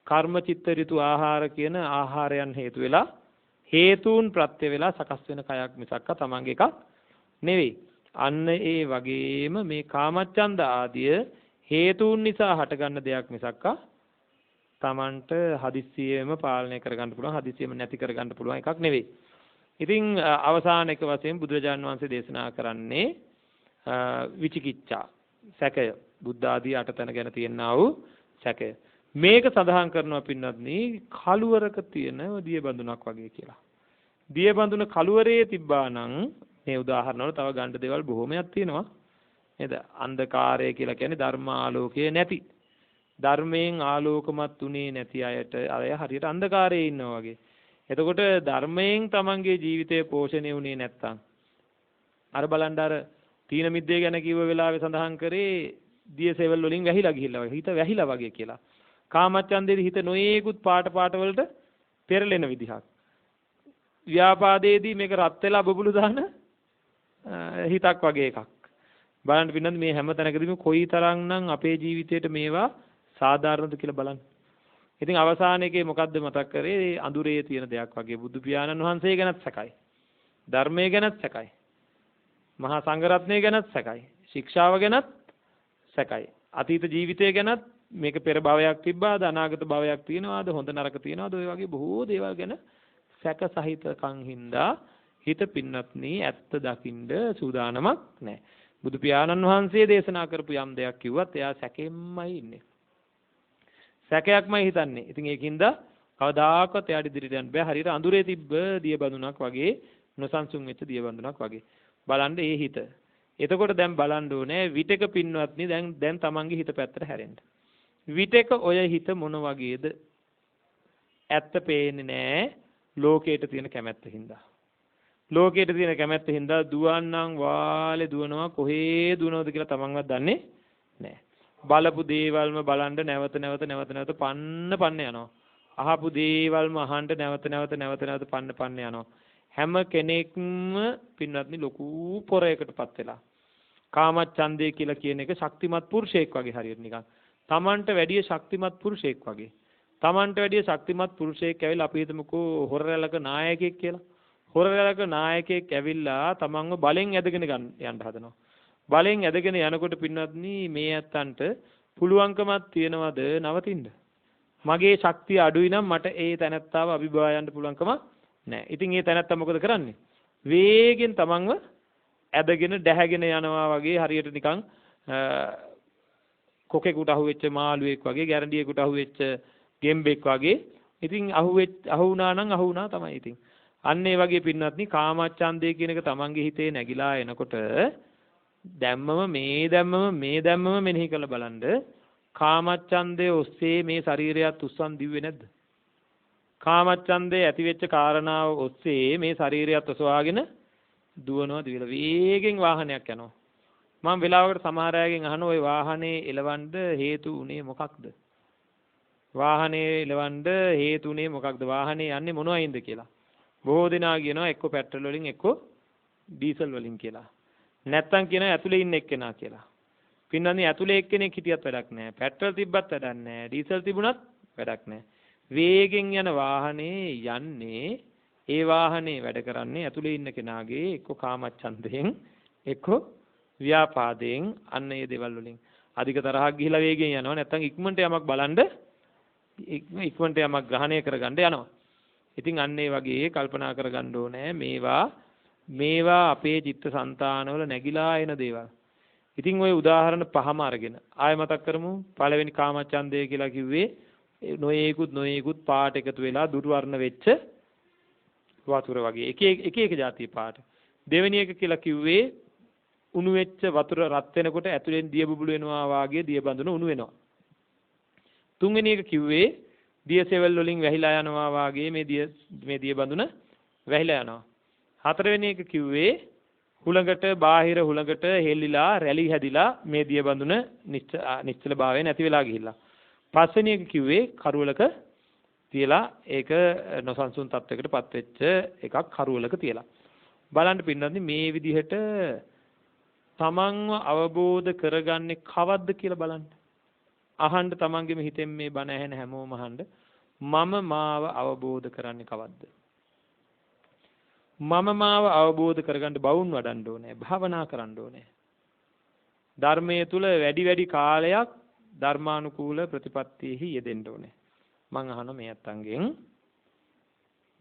කර්ම චිත්ත ඍතු ආහාර කියන ආහාරයන් හේතු වෙලා හේතුන් ප්‍රත්‍ය වෙලා සකස් වෙන කයක් මිසක් තමන්ගේ එකක් නෙවෙයි. අන්න ඒ වගේම මේ කාමච්ඡන්ද ආදිය හේතුන් නිසා හටගන්න දෙයක් මිසක් තමන්ට හදිස්සියෙම පාලනය කරගන්න පුළුවන්, හදිස්සියෙම නැති කරගන්න පුළුවන් එකක් නෙවෙයි. ඉතින් අවසාන එක වශයෙන් බුදුරජාණන් වහන්සේ දේශනා කරන්නේ විචිකිච්ඡා, සැකය. බුද්ධ ආදී අටතන ගැන තියෙනා වූ සැකය. මේක සඳහන් කරනවා පින්වත්නි කළුවරක තියෙන දිය බඳුනක් වගේ කියලා. දිය බඳුන කළුවරේ තිබ්බා නම් මේ උදාහරණ වල තව ගන්න දේවල් බොහෝමයක් තියෙනවා. නේද? අන්ධකාරය කියලා කියන්නේ ධර්මාලෝකය නැති. ධර්මයෙන් ආලෝකමත් උනේ නැති අයට අය හරියට අන්ධකාරයේ ඉන්නවා වගේ. එතකොට ධර්මයෙන් තමන්ගේ ජීවිතය පෝෂණය වුණේ නැත්තම් අර බලන්න අර තීන මිද්දේ ගැන කිව්ව වෙලාවේ සඳහන් කරේ දිය සෙවල් වලින් වැහිලා ගිහිල්ලා වගේ. හිත වැහිලා වගේ කියලා. කාමච්ඡන්දේදී හිත නොයේකුත් පාට වලට පෙරලෙන විදිහක්. ව්‍යාපාදයේදී මේක රත් වෙලා බබළු දාන හිතක් වගේ එකක්. බලන්න පින්නත් මේ හැම තැනකදීම කොයිතරම්නම් අපේ ජීවිතේට මේවා සාධාරණද කියලා බලන්න. ඉතින් අවසානයේදී මොකද්ද මතක් කරේ? අඳුරේ තියෙන දෙයක් වගේ බුදු පියාණන් වහන්සේ ගැනත් සැකයි. ධර්මයේ ගැනත් සැකයි. මහා සංඝරත්නය ගැනත් සැකයි. ශික්ෂාව ගැනත් සැකයි. අතීත ජීවිතය ගැනත් මේක පෙර භවයක් තිබ්බාද අනාගත භවයක් තියෙනවාද හොඳ නරක තියෙනවාද ඔය වගේ බොහෝ දේවල් ගැන සැක සහිතකම් හින්දා හිත පින්නත්නි ඇත්ත දකින්න සූදානමක් නැහැ. බුදු පියාණන් වහන්සේ දේශනා කරපු යම් දෙයක් කිව්වත් එයා සැකෙන්මයි ඉන්නේ. සැකයක්මයි හිතන්නේ. ඉතින් ඒකින්ද කවදාකවත් එයාට ඉදිරියට යන්න බෑ. හරියට අඳුරේ තිබ්බ දිය බඳුනක් වගේ නොසන්සුන් වෙච්ච දිය බඳුනක් වගේ. බලන්න ඒ හිත. එතකොට දැන් බලන්න ඕනේ විටක පින්වත්නි දැන් තමන්ගේ හිත පැත්තට හැරෙන්න. විටක ඔය හිත මොන වගේද? ඇත්ත පේන්නේ නැහැ ලෝකයට තියෙන කැමැත්ත හින්දා. ලෝකයට තියෙන කැමැත්ත හින්දා දුවන්නම් වාලේ දුවනවා කොහේ දුවනවද කියලා තමන්වත් දන්නේ නැහැ. බලපු දේවල්ම බලන්න නැවත පන්න යනවා. අහපු දේවල්ම අහන්න නැවත පන්න යනවා. හැම කෙනෙක්ම පින්වත්නි ලොකු පොරයකටපත් වෙලා. කාමච්ඡන්දේ කියලා කියන එක ශක්තිමත් පුරුෂයෙක් වගේ හරියට නිකන්. තමන්ට වැඩිය ශක්තිමත් පුරුෂයෙක් වගේ. තමන්ට වැඩිය ශක්තිමත් පුරුෂයෙක් ඇවිල්ලා අපි හිතමුකෝ හොරරැලක නායකයෙක් කියලා. හොරරැලක නායකයෙක් ඇවිල්ලා තමන්ව බලෙන් ඇදගෙන යන්න හදනවා. බලෙන් ඇදගෙන යනකොට පින්වත්නි මේ ඇත්තන්ට පුළුවන්කමක් තියනවද නවතින්න? මගේ ශක්තිය අඩුයි නම් මට ඒ තැනත්තාව අභිභවා යන්න පුළුවන්කම නැහැ. ඉතින් ඒ තැනත්තා මොකද කරන්නේ? වේගෙන් තමන්ව ඇදගෙන දැහැගෙන යනවා වගේ හරියට නිකන් කොකෙකුට අහුවෙච්ච මාළුවෙක් වගේ ගැරන්ඩියෙකුට අහුවෙච්ච ගෙම්බෙක් වගේ. ඉතින් අහු වුණා නම් අහු වුණා තමයි. ඉතින් අන්න ඒ වගේ පින්වත්නි කාමච්ඡන්දේ කියන එක තමන්ගේ හිතේ නැగిලා එනකොට දැම්මම මෙනෙහි කරලා බලන්න කාමච්ඡන්දේ ඔස්සේ මේ ශරීරයත් උස්සන් දිව්වේ නැද්ද? කාමච්ඡන්දේ ඇති වෙච්ච කාරණාව ඔස්සේ මේ ශරීරයත් ඔසවාගෙන දුවනවා දිවිලා වේගෙන් වාහනයක් යනවා. මම වෙලාවකට සමහර අයගෙන් අහන ওই වාහනේ එලවන්න හේතු උනේ මොකක්ද? වාහනේ එලවන්න හේතු උනේ මොකක්ද? වාහනේ යන්නේ මොනවයින්ද කියලා. බොහෝ දෙනා කියනවා එක්ක පෙට්‍රල් වලින් එක්ක ඩීසල් වලින් කියලා. නැත්තම් කියනවා ඇතුලේ ඉන්න එක්කෙනා කියලා. පින්නන්නේ ඇතුලේ එක්කෙනෙක් හිටියත් වැඩක් නැහැ. පෙට්‍රල් තිබ්බත් වැඩක් නැහැ. ඩීසල් තිබුණත් වැඩක් නැහැ. වේගෙන් යන වාහනේ යන්නේ ඒ වාහනේ වැඩ කරන්නේ ඇතුලේ ඉන්න කෙනාගේ එක්ක කාමච්ඡන්දයෙන් එක්ක ව්‍යාපාදයෙන් අන්න ඒ දේවල් වලින් අධික තරහක් ගිහිලා වේගෙන් යනවා. නැත්තම් ඉක්මනට යමක් බලන්න ඉක්මනට යමක් ග්‍රහණය කරගන්න යනවා. ඉතින් අන්න ඒ වගේ කල්පනා කරගන්න ඕනේ මේවා අපේ චිත්තසංතානවල නැగిලා එන දේවල්. ඉතින් ওই උදාහරණ පහම අරගෙන ආයෙ මතක් කරමු. පළවෙනි කාමච්ඡන්දය කියලා කිව්වේ නොයේකුත් පාට එකතු වෙලා දුරු වර්ණ වෙච්ච වතුර වගේ එක જાතිය පාට. දෙවෙනි එක කියලා කිව්වේ උණු වෙච්ච වතුර රත් වෙනකොට ඇතුලෙන් දිය බුබුලු වෙනවා වාගේ දිය බඳුන උණු වෙනවා. තුන්වෙනි එක කිව්වේ දිය සෙවල් වලින් වැහිලා යනවා වාගේ මේ දිය බඳුන වැහිලා යනවා. හතරවෙනි එක කිව්වේ හුළඟට බාහිර හුළඟට හෙල්ලිලා රැලි හැදිලා මේ දිය බඳුන නිශ්චල භාවය නැති වෙලා ගිහිල්ලා. පස්වෙනි එක කිව්වේ කරුවලක තියලා ඒක නොසන්සුන් තත්වයකටපත් වෙච්ච එකක් කරුවලක තියලා. බලන්න පින්නන්නේ මේ විදිහට තමන්ව අවබෝධ කරගන්නේ කවද්ද කියලා බලන්න. අහන්න තමන්ගේම හිතෙන් මේ බණ ඇහෙන හැමෝම අහන්න මම මාව අවබෝධ කරන්නේ කවද්ද? මම මාව අවබෝධ කරගන්න බවුන් වඩන්න ඕනේ, භාවනා කරන්න ඕනේ. ධර්මයේ තුල වැඩි කාලයක් ධර්මානුකූල ප්‍රතිපත්තියෙහි යෙදෙන්න ඕනේ. මං අහන මේ අත්ංගෙන්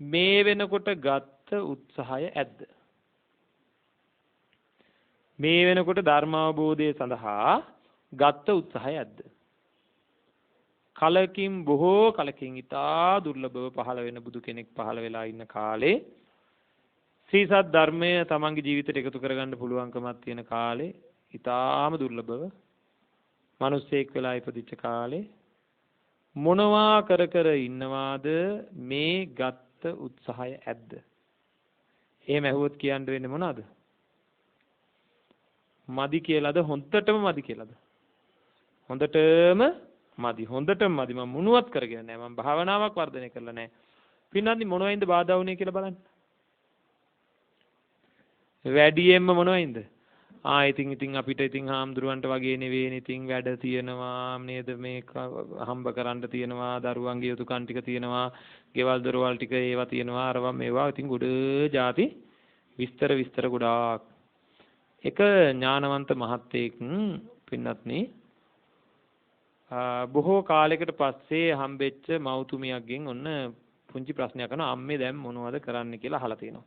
මේ වෙනකොට ගත්ත උත්සාහය ඇද්ද? මේ වෙනකොට ධර්මාවබෝධය සඳහා ගත්ත උත්සාහය ඇද්ද? කලකින් බොහෝ කලකින් ඉතා දුර්ලභව පහළ වෙන බුදු කෙනෙක් පහළ වෙලා ඉන්න කාලේ ශ්‍රී සත් ධර්මය තමන්ගේ ජීවිතයට එකතු කරගන්න පුළුවන්කමක් තියෙන කාලේ ඉතාම දුර්ලභව මිනිස්සෙක් වෙලා ඉපදිච්ච කාලේ මොනවා කර ඉන්නවාද මේ ගත්ත උත්සාහය ඇද්ද? එහෙම ඇහුවොත් කියන්න වෙන්නේ මොනවද? මදි කියලාද? හොඳටම මදි කියලාද? හොඳටම මදි. මම මොනුවත් කරගෙන නැහැ. මම භාවනාවක් වර්ධනය කරලා නැහැ. පින්නන්දි මොනවයින්ද බාධා වුනේ කියලා බලන්න. වැඩියෙන්ම මොනවයින්ද? ඉතින් අපිට ඉතින් හාමුදුරුවන්ට වගේ නෙවෙයිනේ. ඉතින් වැඩ තියෙනවා නේද? මේ හම්බ කරන්න තියෙනවා, දරුවන්ගේ යුතුයකම් ටික තියෙනවා, ගෙවල් දොරවල් ටික ඒවා තියෙනවා, අරවා මේවා. ඉතින් ගොඩ જાති විස්තර ගොඩාක්. එක ඥානවන්ත මහත්තයෙක් පින්වත්නි බොහෝ කාලයකට පස්සේ හම්බෙච්ච මව්තුමියක්ගෙන් ඔන්න පුංචි ප්‍රශ්නයක් අහනවා අම්මේ දැන් මොනවද කරන්න කියලා අහලා තිනවා.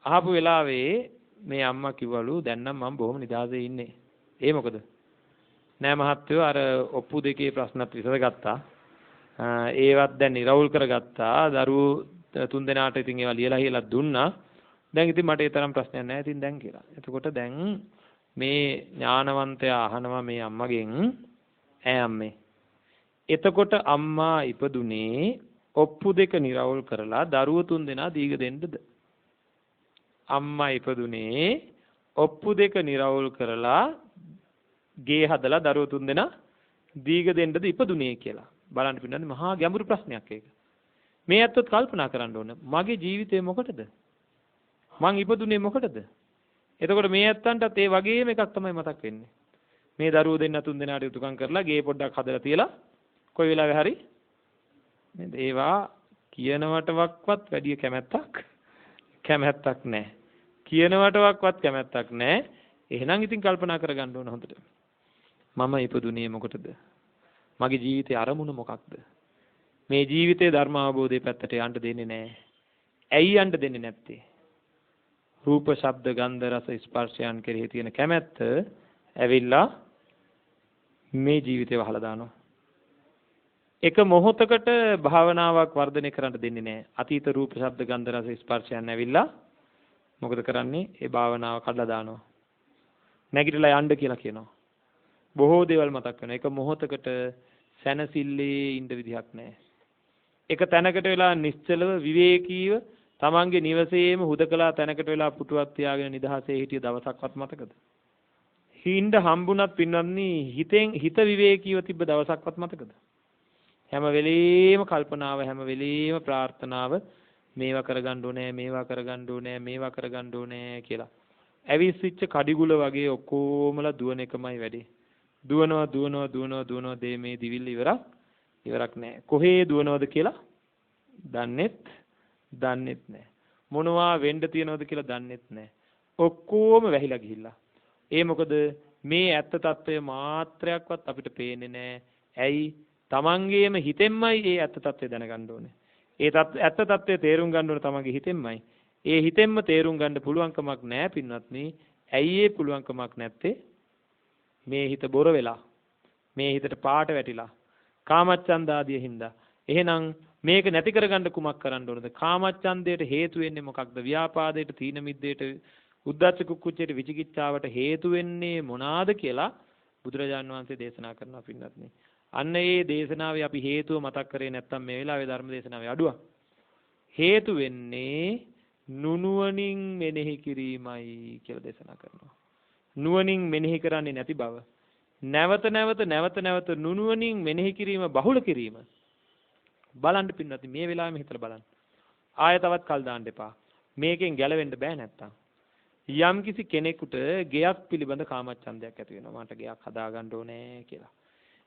අහපු වෙලාවේ මේ අම්මා කිව්වලු දැන් නම් මම බොහොම නිදහසේ ඉන්නේ. ඒ මොකද? නෑ මහත්තයෝ අර ඔප්පු දෙකේ ප්‍රශ්නත් විසඳගත්තා. ඒවත් දැන් නිරවුල් කරගත්තා. දරුවෝ 3 දෙනාට ඉතින් ඒවා ලියලා දුන්නා. දැන් ඉතින් මට ඒ තරම් ප්‍රශ්නයක් නෑ ඉතින් දැන් කියලා. එතකොට දැන් මේ ඥානවන්තයා අහනවා මේ අම්මගෙන් ඈ අම්මේ. එතකොට අම්මා ඉපදුනේ ඔප්පු දෙක නිරවුල් කරලා දරුවෝ 3 දෙනා දීග දෙන්නද? අම්මා ඉපදුනේ ඔප්පු දෙක නිරවුල් කරලා ගේ හදලා දරුවෝ 3 දෙනා දීග දෙන්නද ඉපදුනේ කියලා. බලන්න පින්නන්නේ මහා ගැඹුරු ප්‍රශ්නයක් ඒක. මේ ඇත්තත් කල්පනා කරන්න ඕන. මගේ ජීවිතේ මොකටද? මං ඉපදුනේ මොකටද? එතකොට මේ ඇත්තන්ටත් ඒ වගේම එකක් තමයි මතක් වෙන්නේ. මේ දරුවෝ දෙන්න 3 දෙනාට යුතුයකම් කරලා ගේ පොඩ්ඩක් හදලා තියලා කොයි වෙලාවෙ හරි නේද? ඒවා කියනවටවත් වැඩි කැමැත්තක් නැහැ. කියනවටවත් කැමැත්තක් නැහැ. එහෙනම් ඉතින් කල්පනා කරගන්න ඕන හොඳට. මම ඉපදුනේ මොකටද? මගේ ජීවිතේ අරමුණ මොකක්ද? මේ ජීවිතේ ධර්ම අවබෝධයේ පැත්තට යන්න දෙන්නේ නැහැ. ඇයි යන්න දෙන්නේ නැත්තේ? රූප, ශබ්ද, ගන්ධ, රස, ස්පර්ශයන් කෙරෙහි තියෙන කැමැත්ත ඇවිල්ලා මේ ජීවිතේ වහලා දානවා. එක මොහොතකට භාවනාවක් වර්ධනය කරන්න දෙන්නේ නැහැ. අතීත රූප, ශබ්ද, ගන්ධ, රස, ස්පර්ශයන් ඇවිල්ලා මොකද කරන්නේ? ඒ භාවනාව කඩලා දානවා. නැගිටලා යන්න කියලා කියනවා. බොහෝ දේවල් මතක් වෙනවා. එක මොහොතකට සැනසille ඉන්න විදිහක් නැහැ. එක තැනකට වෙලා නිශ්චලව විවේකීව තමන්ගේ නිවසේම හුදකලා තැනකට වෙලා පුටුවක් තියාගෙන නිදහසේ හිටිය දවසක්වත් මතකද? හිඳ හම්බුණත් පින්වත්නි හිත විවේකීව තිබ්බ දවසක්වත් මතකද? හැම වෙලේම කල්පනාව හැම වෙලේම ප්‍රාර්ථනාව මේවා කරගන්න ඕනේ මේවා කරගන්න ඕනේ මේවා කරගන්න ඕනේ කියලා. ඇවිස්සිච්ච කඩිගුල වගේ ඔක්කොමලා දුවන එකමයි වැඩේ. දුවනවා මේ දිවිල්ල ඉවරක් නැහැ. කොහේ දුවනවද කියලා දන්නෙත් නැහැ. මොනවා වෙන්න තියනවද කියලා දන්නෙත් නැහැ. ඔක්කොම වැහිලා ගිහිල්ලා. ඒ මොකද මේ ඇත්ත తত্ত্বය මාත්‍රයක්වත් අපිට පේන්නේ නැහැ. ඇයි? තමන්ගේම හිතෙන්මයි ඒ ඇත්ත తত্ত্বය දැනගන්න ඕනේ. ඒ ඇත්ත తত্ত্বය තේරුම් ගන්න ඕනේ තමන්ගේ හිතෙන්මයි. ඒ හිතෙන්ම තේරුම් ගන්න පුළුවන්කමක් නැහැ පින්වත්නි. ඇයි ඒ පුළුවන්කමක් නැත්තේ? මේ හිත බොර වෙලා. මේ හිතට පාට වැටිලා. කාමච්ඡන්ද ආදිය හින්දා. එහෙනම් මේක නැති කරගන්න කුමක් කරන්න ඕනද? කාමච්ඡන්දයට හේතු වෙන්නේ මොකක්ද? ව්‍යාපාදයට, තීන මිද්දේට, උද්ධච්ච කුක්කුච්චයට, විචිකිච්ඡාවට හේතු වෙන්නේ මොනවාද කියලා බුදුරජාණන් වහන්සේ දේශනා කරනවා පින්වත්නි. අන්න ඒ දේශනාවේ අපි හේතුව මතක් කරේ නැත්නම් මේ වෙලාවේ ධර්ම දේශනාවේ අඩුවක්. හේතු වෙන්නේ නුනුවණින් මෙනෙහි කිරීමයි කියලා දේශනා කරනවා. නුවණින් මෙනෙහි කරන්නේ නැති බව. නැවත නුනුවණින් මෙනෙහි කිරීම බහුල කිරීම. බලන්න පින්නත් මේ වෙලාවෙම හිතලා බලන්න. ආය තවත් කල් දාන්න එපා. මේකෙන් ගැලවෙන්න බෑ නැත්තම්. යම් කිසි කෙනෙකුට ගෙයක් පිළිබඳ කාමච්ඡන්දයක් ඇති වෙනවා. මට ගෙයක් හදාගන්න ඕනේ කියලා.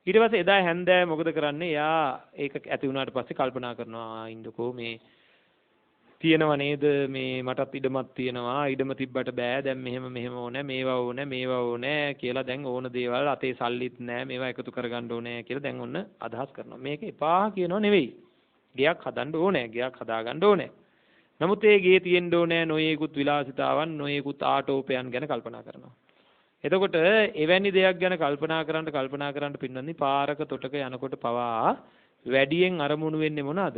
ඊට පස්සේ එදා හැන්දෑව මොකද කරන්නේ? එයා ඒක ඇති වුණාට පස්සේ කල්පනා කරනවා ඉන්නකෝ මේ තියෙනව නේද මේ මටත් ඉඩමක් තියෙනවා. ඉඩම තිබ්බට බෑ. දැන් මෙහෙම ඕනේ මේවා ඕනේ කියලා දැන් ඕන දේවල් අතේ සල්ලිත් නැහැ. මේවා එකතු කරගන්න ඕනේ කියලා දැන් ඔන්න අදහස් කරනවා. මේක එපා කියනව නෙවෙයි. ගෙයක් හදන්න ඕනේ. ගෙයක් හදාගන්න ඕනේ. නමුත් ඒ ගේ තියෙන්න ඕනේ නොයේකුත් විලාසිතාවන් නොයේකුත් ආටෝපයන් ගැන කල්පනා කරනවා. එතකොට එවැනි දෙයක් ගැන කල්පනා කරන්න පින්නන්නේ පාරක තොටක යනකොට පවා වැඩියෙන් අරමුණු වෙන්නේ මොනවාද?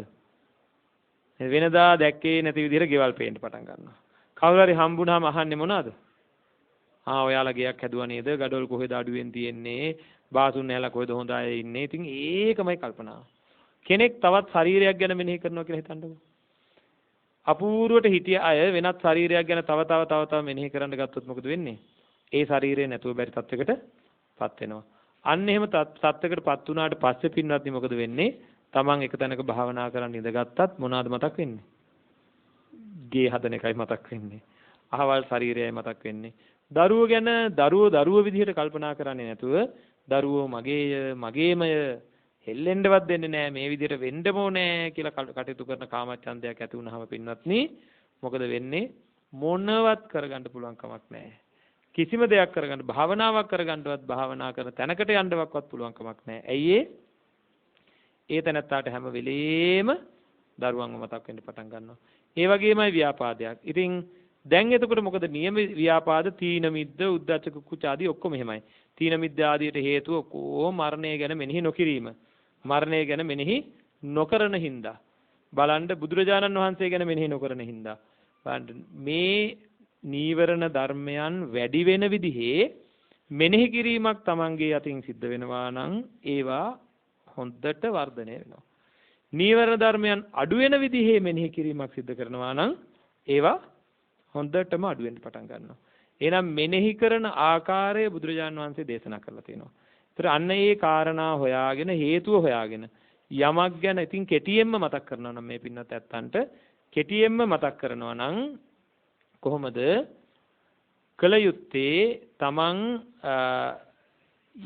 වෙනදා දැක්කේ නැති විදිහට ගෙවල් පේන්න පටන් ගන්නවා. කවුරු හරි හම්බුනහම අහන්නේ මොනවාද? ඔයාලා ගෙයක් හැදුවා නේද? gadol කොහෙද අඩුවෙන් තියෙන්නේ? බාසුන් නැලා කොහෙද හොඳ අය ඉන්නේ? ඉතින් ඒකමයි කල්පනාව. කෙනෙක් තවත් ශරීරයක් ගැන මෙනෙහි කරනවා කියලා හිතන්නකෝ. අපූර්වට හිටිය අය වෙනත් ශරීරයක් ගැන තව මෙනෙහි කරන්න ගත්තොත් මොකද වෙන්නේ? ඒ ශරීරය නැතුව බැරි තත්යකටපත් වෙනවා. අන්න එහෙම තත්යකටපත් වුණාට පස්සේ පින්වත්නි මොකද වෙන්නේ? තමන් එක තැනක භාවනා කරන් ඉඳගත්තත් මොනවාද මතක් වෙන්නේ? ගේ හදන එකයි මතක් වෙන්නේ. අහවල් ශරීරයයි මතක් වෙන්නේ. දරුවෝ ගැන දරුවෝ විදිහට කල්පනා කරන්නේ නැතුව දරුවෝ මගේමය හෙල්ලෙන්නවත් දෙන්නේ නැහැ මේ විදිහට වෙන්නම ඕනේ කියලා කටයුතු කරන කාමච්ඡන්දයක් ඇති වුනහම පින්වත්නි මොකද වෙන්නේ? මොනවත් කරගන්න පුළුවන් කමක් නැහැ. කිසිම දෙයක් කරගන්න භාවනාවක් කරගන්නවත් භාවනා කරන තැනකට යන්නවත් පුළුවන් කමක් නැහැ. ඇයි ඒ තැනත්තාට හැම වෙලේම දරුවන්ව මතක් වෙන්න පටන් ගන්නවා. ඒ වගේමයි ව්‍යාපාදයක්. ඉතින් දැන් එතකොට මොකද නියම ව්‍යාපාද තීන මිද්ද උද්ධච්ච කුච්ච ආදී ඔක්කොම එහෙමයි. තීන මිද්ද ආදියට හේතුව ඔක්කොම මරණය ගැන මෙනෙහි නොකිරීම. මරණය ගැන මෙනෙහි නොකරන හින්දා. බලන්න බුදුරජාණන් වහන්සේ ගැන මෙනෙහි නොකරන හින්දා. මේ නීවරණ ධර්මයන් වැඩි වෙන විදිහේ මෙනෙහි කිරීමක් Tamanගේ අතින් සිද්ධ වෙනවා නම් ඒවා හොඳට වර්ධනය වෙනවා. නීවරණ ධර්මයන් අඩු වෙන විදිහේ මෙනෙහි කිරීමක් සිද්ධ කරනවා නම් ඒවා හොඳටම අඩු වෙන්න පටන් ගන්නවා. එහෙනම් මෙනෙහි කරන ආකාරය බුදුරජාණන් වහන්සේ දේශනා කරලා තියෙනවා. ඒතර අන්න ඒ කාරණා හොයාගෙන හේතුව හොයාගෙන යමක් ගැන ඉතින් කෙටියෙන්ම මතක් කරනවා නම් මේ පින්නත් ඇත්තන්ට කෙටියෙන්ම මතක් කරනවා නම් කොහොමද කල යුත්තේ තමන්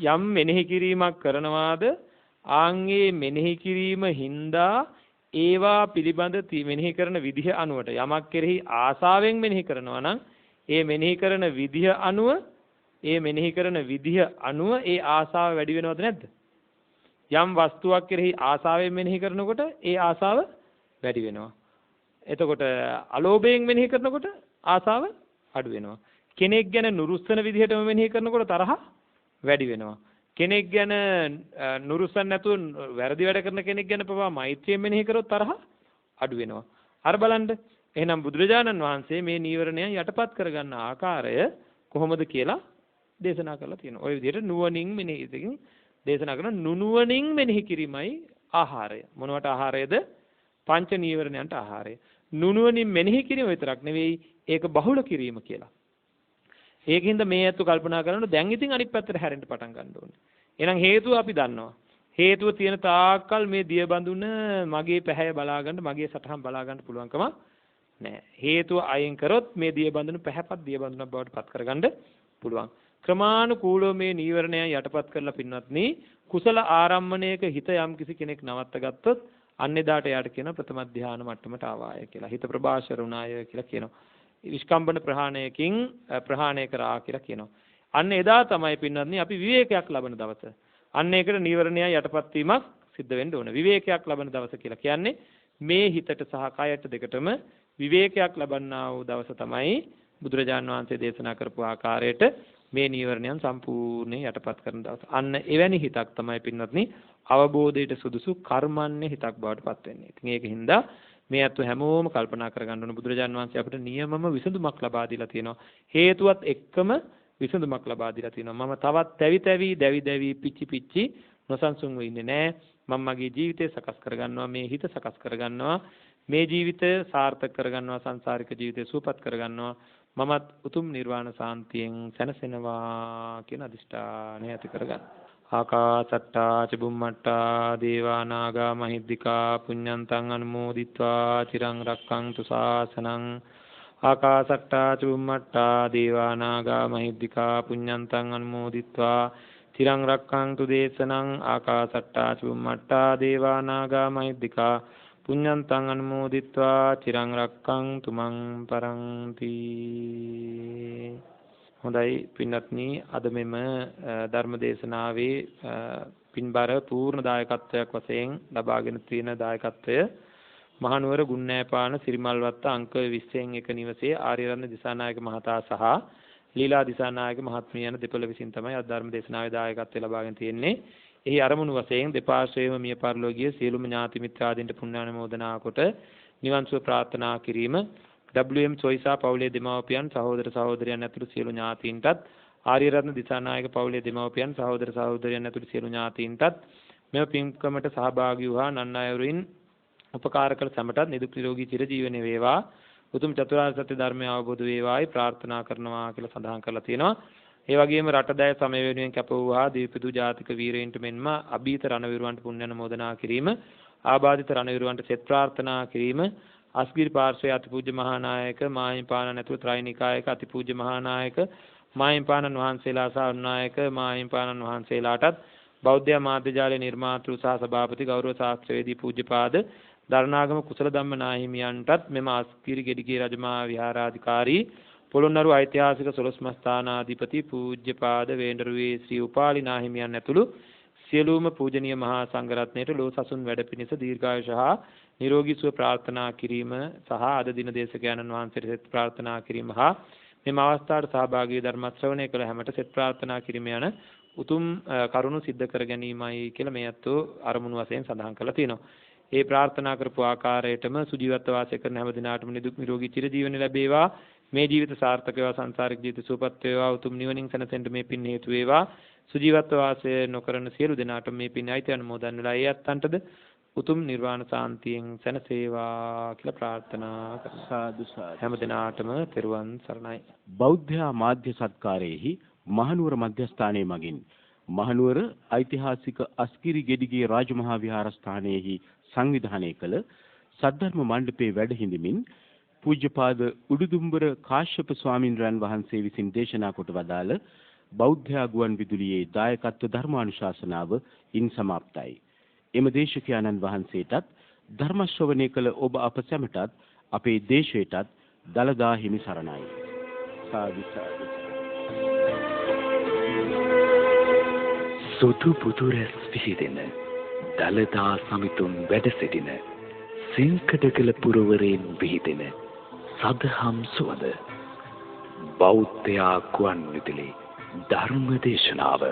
යම් මෙනෙහි කිරීමක් කරනවාද ආන්ගේ මෙනෙහි කිරීම හින්දා ඒවා පිළිබඳ මෙනෙහි කරන විදිහ අනුවට යමක් කෙරෙහි ආසාවෙන් මෙනෙහි කරනවා නම් ඒ මෙනෙහි කරන විදිහ අනුව ඒ ආසාව වැඩි වෙනවද නැද්ද? යම් වස්තුවක් කෙරෙහි ආසාවෙන් මෙනෙහි කරනකොට ඒ ආසාව වැඩි වෙනවා. එතකොට අලෝභයෙන් මෙනෙහි කරනකොට ආසාව අඩු වෙනවා. කෙනෙක් ගැන නුරුස්සන විදිහටම මෙනෙහි කරනකොට තරහ වැඩි වෙනවා. කෙනෙක් ගැන නුරුස්සන් නැතුව වැරදි වැඩ කරන කෙනෙක් ගැන පවා මෛත්‍රියෙන් මෙනෙහි කරොත් තරහ අඩු වෙනවා. අර බලන්න. එහෙනම් බුදුරජාණන් වහන්සේ මේ නීවරණයන් යටපත් කරගන්න ආකාරය කොහොමද කියලා දේශනා කරලා තියෙනවා. ওই විදිහට නුවණින් මෙනෙහි දේශනා කරන නුනුවණින් මෙනෙහි කිරීමයි ආහාරය. මොනවට ආහාරයද? පංච නීවරණයන්ට ආහාරය. නුනුවණින් මෙනෙහි කිරීම විතරක් නෙවෙයි ඒක බහුල කිරීම කියලා. ඒකින්ද මේ ඇත්ත කල්පනා කරනකොට දැන් ඉතින් අනිත් පැත්තට හැරෙන්න පටන් ගන්න ඕනේ. එහෙනම් හේතුව අපි දන්නවා. හේතුව තියෙන තාක්කල් මේ දිය බඳුන මගේ පැහැය බලා ගන්න මගේ සටහන් බලා ගන්න පුළුවන්කම නැහැ. හේතුව අයින් කරොත් මේ දිය බඳුන පැහැපත් දිය බඳුනක් බවට පත් කරගන්න පුළුවන්. ක්‍රමානුකූලව මේ නීවරණයන් යටපත් කරලා පින්වත්නි කුසල ආරම්මණයක හිත යම් කිසි කෙනෙක් නවත්ත ගත්තොත් අන්නේදාට යාට කියන ප්‍රථම ධ්‍යාන මට්ටමට ආවාය කියලා. හිත ප්‍රභාෂර වුණාය කියලා කියනවා. විස්කම්බන ප්‍රහාණයකින් ප්‍රහාණය කරා කියලා කියනවා. අන්න එදා තමයි පින්වත්නි අපි විවේකයක් ලබන දවස. අන්න ඒකට නීවරණය යටපත් වීමක් සිද්ධ වෙන්න ඕන. විවේකයක් ලබන දවස කියලා කියන්නේ මේ හිතට සහ කයට දෙකටම විවේකයක් ලබන්නා වූ දවස තමයි බුදුරජාන් වහන්සේ දේශනා කරපු ආකාරයට මේ නීවරණයන් සම්පූර්ණයෙන් යටපත් කරන දවස. අන්න එවැනි හිතක් තමයි පින්වත්නි අවබෝධයට සුදුසු කර්මන්නේ හිතක් බවට පත් වෙන්නේ. ඉතින් ඒකින්ද මේ අත්ව හැමෝම කල්පනා කරගන්න ඕන බුදුරජාන් වහන්සේ අපිට නියමම විසඳුමක් ලබා දීලා තියෙනවා. හේතුවත් එක්කම විසඳුමක් ලබා දීලා තියෙනවා. මම තවත් දැවි පිච්චි නොසන්සුන්ව ඉන්නේ නැහැ. මම මගේ ජීවිතය සකස් කරගන්නවා. මේ හිත සකස් කරගන්නවා. මේ ජීවිතය සාර්ථක කරගන්නවා. සංසාරික ජීවිතය සුවපත් කරගන්නවා. මමත් උතුම් නිර්වාණ සාන්තියෙන් සැනසෙනවා කියන අදිෂ්ඨානය ඇති කරගන්න. ආකාසට්ටා චුම්මට්ටා දේවා නාග මහිද්దికා පුඤ්ඤන්තං අනුමෝදිත්වා චිරං රක්ඛන්තු ශාසනං. ආකාසට්ටා චුම්මට්ටා දේවා නාග මහිද්దికා පුඤ්ඤන්තං අනුමෝදිත්වා චිරං රක්ඛන්තු දේශනං. ආකාසට්ටා චුම්මට්ටා දේවා නාග මහිද්దికා පුඤ්ඤන්තං අනුමෝදිත්වා චිරං රක්ඛන්තු මං පරන්ති. හොඳයි පින්වත්නි, අද මෙම ධර්ම දේශනාවේ පින්බර පූර්ණ දායකත්වයක් වශයෙන් ලබාගෙන තියෙන දායකත්වය මහනුවර ගුණෑපාන සිරිමල්වත්ත අංක 20 නිවසේ ආර්යරත්න දිසානායක මහතා සහ ලීලා දිසානායක මහත්මිය යන දෙපළ විසින් තමයි අද ධර්ම දේශනාවේ දායකත්වය ලබාගෙන තියෙන්නේ. එහි අරමුණු වශයෙන් දෙපාර්ශ්වයේම මිය පරලෝකීය සියලුම ඥාති මිත්‍රාදීන්ට පුණ්‍යානුමෝදනා කොට නිවන් සුව ප්‍රාර්ථනා කිරීම, WM සොයිසා පවුලේ දෙමව්පියන් සහෝදර සහෝදරයන් ඇතුළු සියලු ඥාතීන්ටත්, ආර්යරත්න දිසානායක පවුලේ දෙමව්පියන් සහෝදර සහෝදරයන් ඇතුළු සියලු ඥාතීන්ටත් මෙම පින්කමට සහභාගී වූ නන්නායවරුන් උපකාර කළ සැමටත් නිදුක් නිරෝගී චිරජීවනයේ වේවා, උතුම් චතුරාර්ය සත්‍ය ධර්මය අවබෝධ වේවායි ප්‍රාර්ථනා කරනවා කියලා සඳහන් කරලා තියෙනවා. ඒ වගේම රටදෑ සමය වෙනුවෙන් කැප වූහා දීපිදු ජාතික වීරයින්ට මෙන්ම අභීත රණවිරුවන්ට පුණ්‍යානුමෝදනා කිරීම, ආබාධිත රණවිරුවන්ට සෙත් ප්‍රාර්ථනා කිරීම, අස්ගිරි පාර්ශ්වයේ අතිපූජ්‍ය මහානායක මාහිම්පාණන් ඇතුළු ත්‍රිනිකායක අතිපූජ්‍ය මහානායක මාහිම්පාණන් වහන්සේලා සහ අනුනායක මාහිම්පාණන් වහන්සේලාටත් බෞද්ධ මාධ්‍ය ජාලයේ නිර්මාතෘ සහ සභාපති ගෞරව ශාස්ත්‍රවේදී පූජ්‍යපාද දරණාගම කුසල ධම්ම නාහිමියන්ටත් මෙම අස්ගිරි ගෙඩිගේ රජමහා විහාරාධිකාරී පොළොන්නරු ඓතිහාසික 12 ස්ථානාධිපති පූජ්‍යපාද වේంద్రවේ ශ්‍රී උපාලි නාහිමියන් ඇතුළු සියලුම පූජනීය මහා සංඝරත්නයට ලෝ සසුන් වැඩ පිණිස දීර්ඝායුෂ හා නිරෝගී සුව ප්‍රාර්ථනා කිරීම සහ අද දින දේශකයන්න් වහන්සේට සෙත් ප්‍රාර්ථනා කිරීම හා මෙම අවස්ථාවට සහභාගී ධර්ම ශ්‍රවණය කළ හැමට සෙත් ප්‍රාර්ථනා කිරීම යන උතුම් කරුණු සිද්ධ කර ගැනීමයි කියලා මේ අතෝ අරමුණු වශයෙන් සඳහන් කරලා තියෙනවා. ඒ ප්‍රාර්ථනා කරපු ආකාරයටම සුජීවත්ව වාසය කරන හැම දිනාටම නිදුක් නිරෝගී චිරජීවනය ලැබේවා. මේ ජීවිත සාර්ථක වේවා, සංසාරික ජීවිත සුවපත් වේවා, උතුම් නිවනින් සැනසෙන්න මේ පින් හේතු වේවා. සුජීවත්ව වාසය නොකරන සියලු දෙනාට මේ පින් අයිති අනුමෝදන් වෙලා ඒ අත්තන්ටද උතුම් නිර්වාණ සාන්තියෙන් සැනසේවා කියලා ප්‍රාර්ථනා කරනවා. සාදු සාදු. හැම දිනාටම තෙරුවන් සරණයි. බෞද්ධ මාධ්‍ය සත්කාරයේහි මහනුවර මධ්‍යස්ථානයේ මගින් මහනුවර ඓතිහාසික අස්කිරි ගෙඩිගේ රාජමහා විහාරස්ථානයේහි සංවිධානය කළ සද්ධර්ම මණ්ඩපයේ වැඩ හිඳමින් පූජ්‍යපාද උඩුදුම්බර කාශ්‍යප ස්වාමින්වයන් වහන්සේ විසින් දේශනා කොට වදාළ බෞද්ධ ගුවන් විදුලියේ දායකත්ව ධර්මානුශාසනාව ඉන් සමාප්තයි. එම දේශකයන්න් වහන්සේටත් ධර්ම ශ්‍රවණය කළ ඔබ අප සැමටත් අපේ දේශයටත් දලදා හිමි සරණයි. සාදු සාදු. සුදු පුදුරැස් විහිදෙන දලදා සමිතුන් වැඩ සිටින සිංකඩගල පුරවරයෙන් විහිදෙන සදහම් සුවඳ බෞද්ධ ගුවන් විදුලි ධර්ම දේශනාව